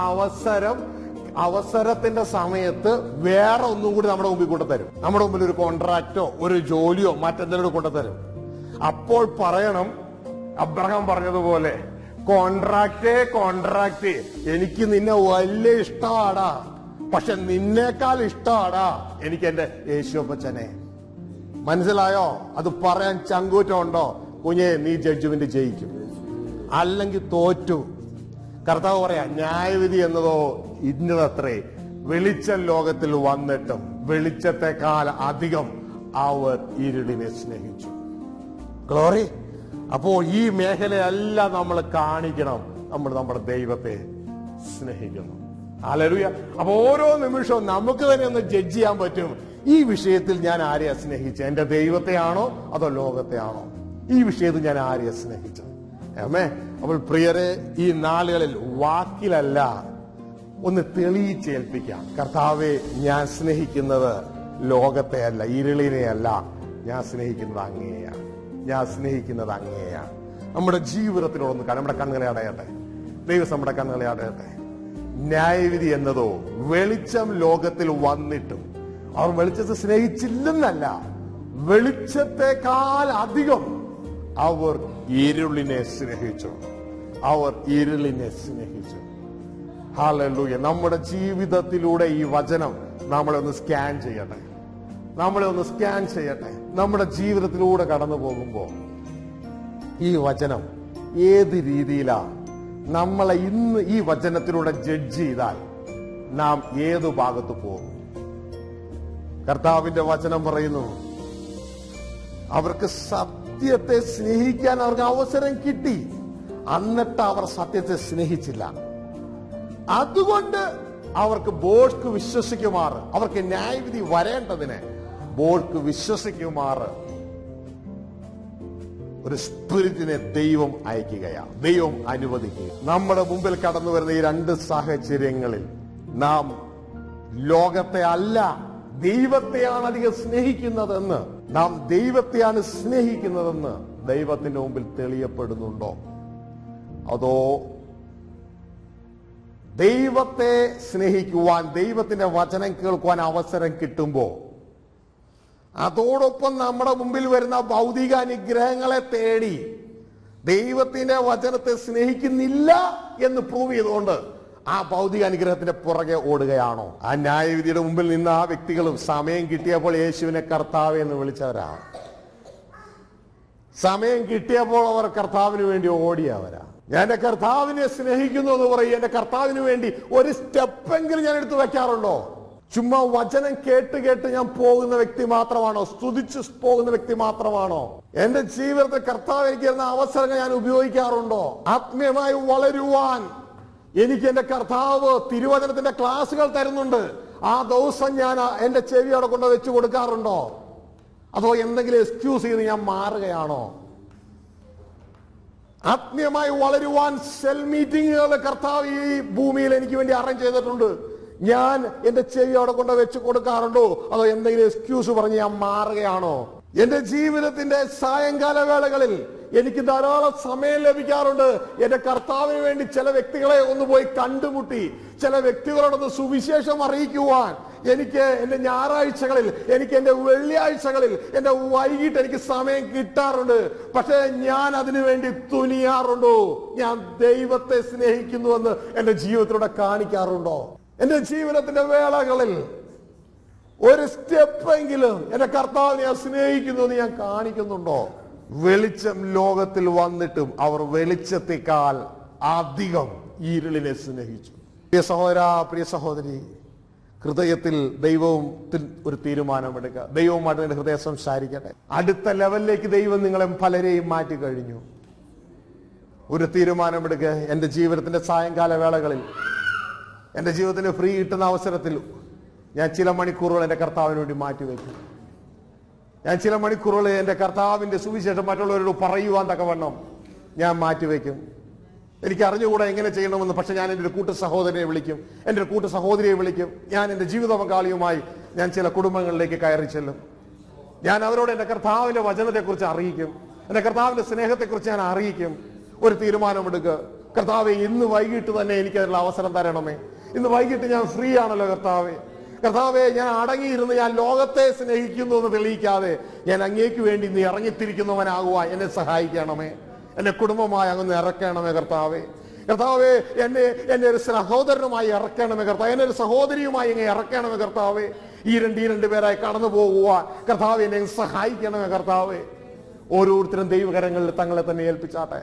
അവസരത്തിന്റെ സമയത്ത് വേറെ ഒന്നും കൂടി നമ്മുടെ മുമ്പിൽ കൊണ്ടുതരും. നമ്മുടെ മുമ്പിൽ ഒരു കോൺട്രാക്റ്റോ ഒരു ജോലിയോ മറ്റെന്തെങ്കിലും കൊണ്ടുതരും. അപ്പോൾ പറയണം, അബ്രഹാം പറഞ്ഞതുപോലെ, കോൺട്രാക്ട് എനിക്ക് നിന്നെ വലിയ ഇഷ്ടമാടാ, പക്ഷെ നിന്നേക്കാൾ ഇഷ്ടമാടാ എനിക്ക് എന്റെ യേശുപ്പച്ചനെ. മനസ്സിലായോ? അത് പറയാൻ ചങ്കൂറ്റമുണ്ടോ? കുഞ്ഞെ, നീ ജഡ്ജ്മെന്റ് ജയിക്കും, അല്ലെങ്കിൽ തോറ്റു. കർത്താവ് പറയാ, ന്യായവിധി എന്നതോ ഇന്നതത്രേ, വെളിച്ചം ലോകത്തിൽ വന്നിട്ടും വെളിച്ചത്തെക്കാൾ അധികം അവർ ഇരുളിനെ സ്നേഹിച്ചു. ഗ്ലോറി. അപ്പോൾ ഈ മേഖലയെല്ലാം നമ്മൾ കാണിക്കണം, നമ്മൾ നമ്മുടെ ദൈവത്തെ സ്നേഹിക്കണം. ഹല്ലേലൂയ. അപ്പൊ ഓരോ നിമിഷവും നമുക്ക് തന്നെ ഒന്ന് ജഡ്ജ് ചെയ്യാൻ പറ്റും. ഈ വിഷയത്തിൽ ഞാൻ ആരെയാ സ്നേഹിച്ചത്? എന്റെ ദൈവത്തെയാണോ അതോ ലോകത്തെയാണോ? ഈ വിഷയത്തിൽ ഞാൻ ആരെയാ സ്നേഹിച്ചത്? അപ്പോൾ പ്രിയരെ, ഈ നാളുകളിൽ വാക്കിലല്ല, ഒന്ന് തെളിയിച്ചേൽപ്പിക്കാം. കർത്താവെ, ഞാൻ സ്നേഹിക്കുന്നത് ലോകത്തെയല്ല, ഇരുളിനെയല്ല, ഞാൻ സ്നേഹിക്കുന്നത് അങ്ങയെയാണ്. നമ്മുടെ ജീവിതത്തിലൊന്ന് നമ്മുടെ കണ്ണുകളെ അടയട്ടെ. ദൈവം നമ്മുടെ കണ്ണുകളെ അടയട്ടെ. ന്യായവിധി എന്നതോ വെളിച്ചം ലോകത്തിൽ വന്നിട്ടും അവർ വെളിച്ചത്തെ സ്നേഹിച്ചില്ലെന്നല്ല, വെളിച്ചത്തെക്കാൾ അധികം അവർ ഇരുളിനെ സ്നേഹിച്ചു. ഹല്ലേലൂയ. നമ്മുടെ ജീവിതത്തിലൂടെ ഈ വചനം നമ്മളെ ഒന്ന് സ്കാൻ ചെയ്യട്ടെ. നമ്മുടെ ജീവിതത്തിലൂടെ കടന്നു പോകുമ്പോൾ ഈ വചനം ഏത് രീതിയിലാ നമ്മളെ ഇന്ന് ഈ വചനത്തിലൂടെ ജഡ്ജ് ചെയ്താൽ നാം ഏതു ഭാഗത്ത് പോകും? കർത്താവിന്റെ വചനം പറയുന്നു, അവർക്ക് സത്യത്തെ സ്നേഹിക്കാൻ അവർക്ക് അവസരം കിട്ടി, എന്നിട്ട് അവർ സത്യത്തെ സ്നേഹിച്ചില്ല. അതുകൊണ്ട് അവർക്ക് ബോർക്ക് വിശ്വസിക്കുമാറ്, അവർക്ക് ന്യായവിധി വരേണ്ടതിന് ബോർക്ക് വിശ്വസിക്കുമാറ് ഒരു സ്പിരിറ്റിനെ ദൈവം അയക്കുകയാണ്, ദൈവം അനുവദിക്കുക. നമ്മുടെ മുമ്പിൽ കടന്നു വരുന്ന ഈ രണ്ട് സാഹചര്യങ്ങളിൽ നാം ലോകത്തെ അല്ല ദൈവത്തെയാണ് അധികം സ്നേഹിക്കുന്നതെന്ന്, നാം ദൈവത്തെയാണ് സ്നേഹിക്കുന്നതെന്ന് ദൈവത്തിന്റെ മുമ്പിൽ തെളിയപ്പെടുന്നുണ്ടോ? അതോ ദൈവത്തെ സ്നേഹിക്കുവാൻ, ദൈവത്തിന്റെ വചനം കേൾക്കുവാൻ അവസരം കിട്ടുമ്പോ അതോടൊപ്പം നമ്മുടെ മുമ്പിൽ വരുന്ന ഭൗതിക അനുഗ്രഹങ്ങളെ തേടി ദൈവത്തിന്റെ വചനത്തെ സ്നേഹിക്കുന്നില്ല എന്ന് പ്രൂവ് ചെയ്തുകൊണ്ട് ആ ഭൗതിക അനുഗ്രഹത്തിന്റെ പുറകെ ഓടുകയാണോ? ആ ന്യായവിധിയുടെ മുമ്പിൽ നിന്ന് ആ വ്യക്തികളും സമയം കിട്ടിയപ്പോൾ യേശുവിനെ കർത്താവേ എന്ന് വിളിച്ചവരാണ്. സമയം കിട്ടിയപ്പോൾ അവർ കർത്താവിന് വേണ്ടി ഓടിയവരാ. ഞാൻ എന്റെ കർത്താവിനെ സ്നേഹിക്കുന്നു എന്ന് പറയും. എന്റെ കർത്താവിന് വേണ്ടി ഒരു സ്റ്റെപ്പെങ്കിലും ഞാൻ എടുത്തു വെക്കാറുണ്ടോ? ചുമ്മാ വചനം കേട്ട് ഞാൻ പോകുന്ന വ്യക്തി മാത്രമാണോ? സ്തുതിച്ച് പോകുന്ന വ്യക്തി മാത്രമാണോ? എന്റെ ജീവിതത്തിൽ കർത്താവ് എനിക്ക് തരുന്ന അവസരങ്ങൾ ഞാൻ ഉപയോഗിക്കാറുണ്ടോ? ആത്മീയമായി വളരുവാൻ എനിക്ക് എന്റെ കർത്താവ് തിരുവചനത്തിന്റെ ക്ലാസുകൾ തരുന്നുണ്ട്. ആ ദിവസം ഞാൻ എന്റെ ചെവി അവിടെ കൊണ്ട് വെച്ച് കൊടുക്കാറുണ്ടോ? അതോ എന്തെങ്കിലും എക്സ്ക്യൂസ് ചെയ്ത് ഞാൻ മാറുകയാണോ? ആത്മീയമായി വളരുവാൻ സെൽ മീറ്റിങ്ങുകൾ കർത്താവ് ഈ ഭൂമിയിൽ എനിക്ക് വേണ്ടി അറേഞ്ച് ചെയ്തിട്ടുണ്ട്. ഞാൻ എന്റെ ചെവി അവിടെ കൊണ്ട് വെച്ച് കൊടുക്കാറുണ്ടോ? അതോ എന്തെങ്കിലും എക്സ്ക്യൂസ് പറഞ്ഞ് ഞാൻ മാറുകയാണോ? എന്റെ ജീവിതത്തിന്റെ സായങ്കാല വേളകളിൽ എനിക്ക് ധാരാളം സമയം ലഭിക്കാറുണ്ട്. എന്റെ കർത്താവിന് വേണ്ടി ചില വ്യക്തികളെ ഒന്ന് പോയി കണ്ടുമുട്ടി, ചില വ്യക്തികളോടൊന്ന് സുവിശേഷം അറിയിക്കുവാൻ എനിക്ക് എന്റെ ഞായറാഴ്ചകളിൽ, എനിക്ക് എന്റെ വെള്ളിയാഴ്ചകളിൽ, എന്റെ വൈകിട്ട് എനിക്ക് സമയം കിട്ടാറുണ്ട്. പക്ഷെ ഞാൻ അതിനു വേണ്ടി തുനിയാറുണ്ടോ? ഞാൻ ദൈവത്തെ സ്നേഹിക്കുന്നുവെന്ന് എന്റെ ജീവിതത്തിലൂടെ കാണിക്കാറുണ്ടോ? എന്റെ ജീവിതത്തിന്റെ വേളകളിൽ ഒരു സ്റ്റെപ്പെങ്കിലും എന്റെ കർത്താവിനെ ഞാൻ സ്നേഹിക്കുന്നു എന്ന് ഞാൻ കാണിക്കുന്നുണ്ടോ? വെളിച്ചം ലോകത്തിൽ വന്നിട്ടും അവർ വെളിച്ചത്തെക്കാൾ അധികം ഇരുളിനെ സ്നേഹിച്ചു. പ്രിയ സഹോദര, പ്രിയ സഹോദരി, ഹൃദയത്തിൽ ദൈവത്തിൽ ഒരു തീരുമാനമെടുക്കുക. ദൈവവുമായിട്ട് നിന്റെ ഹൃദയം സംസാരിക്കട്ടെ. അടുത്ത ലെവലിലേക്ക് ദൈവം നിങ്ങളെ പലരെയും മാറ്റി കഴിഞ്ഞു. ഒരു തീരുമാനമെടുക്കുക. എൻ്റെ ജീവിതത്തിന്റെ സായങ്കാല വേളകളിൽ, എൻ്റെ ജീവിതത്തിന് ഫ്രീ കിട്ടുന്ന അവസരത്തിൽ ഞാൻ ചില മണിക്കൂറുകൾ എൻ്റെ കർത്താവിന് വേണ്ടി മാറ്റിവെക്കും. ഞാൻ ചില മണിക്കൂറുകൾ എൻ്റെ കർത്താവിന്റെ സുവിശേഷം മറ്റുള്ളവരോട് പറയുവാൻ തക്കവണ്ണം ഞാൻ മാറ്റിവെക്കും. എനിക്ക് അറിഞ്ഞുകൂടാ എങ്ങനെ ചെയ്യണമെന്ന്. പക്ഷെ ഞാൻ എൻ്റെ ഒരു കൂട്ടു സഹോദരനെ വിളിക്കും, എൻ്റെ ഒരു കൂട്ടു സഹോദരിയെ വിളിക്കും. ഞാൻ എൻ്റെ ജീവിത പങ്കാളിയുമായി ഞാൻ ചില കുടുംബങ്ങളിലേക്ക് കയറി ചെല്ലും. ഞാൻ അവരോട് എൻ്റെ കർത്താവിന്റെ വചനത്തെക്കുറിച്ച് അറിയിക്കും, എൻ്റെ കർത്താവിന്റെ സ്നേഹത്തെക്കുറിച്ച് ഞാൻ അറിയിക്കും. ഒരു തീരുമാനമെടുക്കുക. കർത്താവെ, ഇന്ന് വൈകിട്ട് തന്നെ എനിക്ക് അതിനുള്ള അവസരം തരണമേ. ഇന്ന് വൈകിട്ട് ഞാൻ ഫ്രീ ആണല്ലോ കർത്താവെ. കർത്താവെ, ഞാൻ അടങ്ങിയിരുന്ന് ഞാൻ ലോകത്തെ സ്നേഹിക്കുന്നു എന്ന് തെളിയിക്കാതെ ഞാൻ അങ്ങേക്ക് വേണ്ടി നീ ഇറങ്ങിത്തിരിക്കുന്നവനാകുവാൻ എന്നെ സഹായിക്കണമേ. എന്റെ കുടുംബമായി അങ്ങ് ഇറക്കണമേ കർത്താവെ. കർത്താവെ, എന്നെ ഒരു സഹോദരനുമായി ഇറക്കണമേ കർത്താവ്. എന്നെ ഒരു സഹോദരിയുമായി ഇങ്ങനെ ഇറക്കണമേ കർത്താവെ. ഈ രണ്ട് പേരായി കടന്നു പോകുവാൻ കർത്താവെ എന്നെ സഹായിക്കണമേ കർത്താവെ. ഓരോരുത്തരും ദൈവകരങ്ങളിൽ തങ്ങളെ തന്നെ ഏൽപ്പിച്ചാട്ടെ.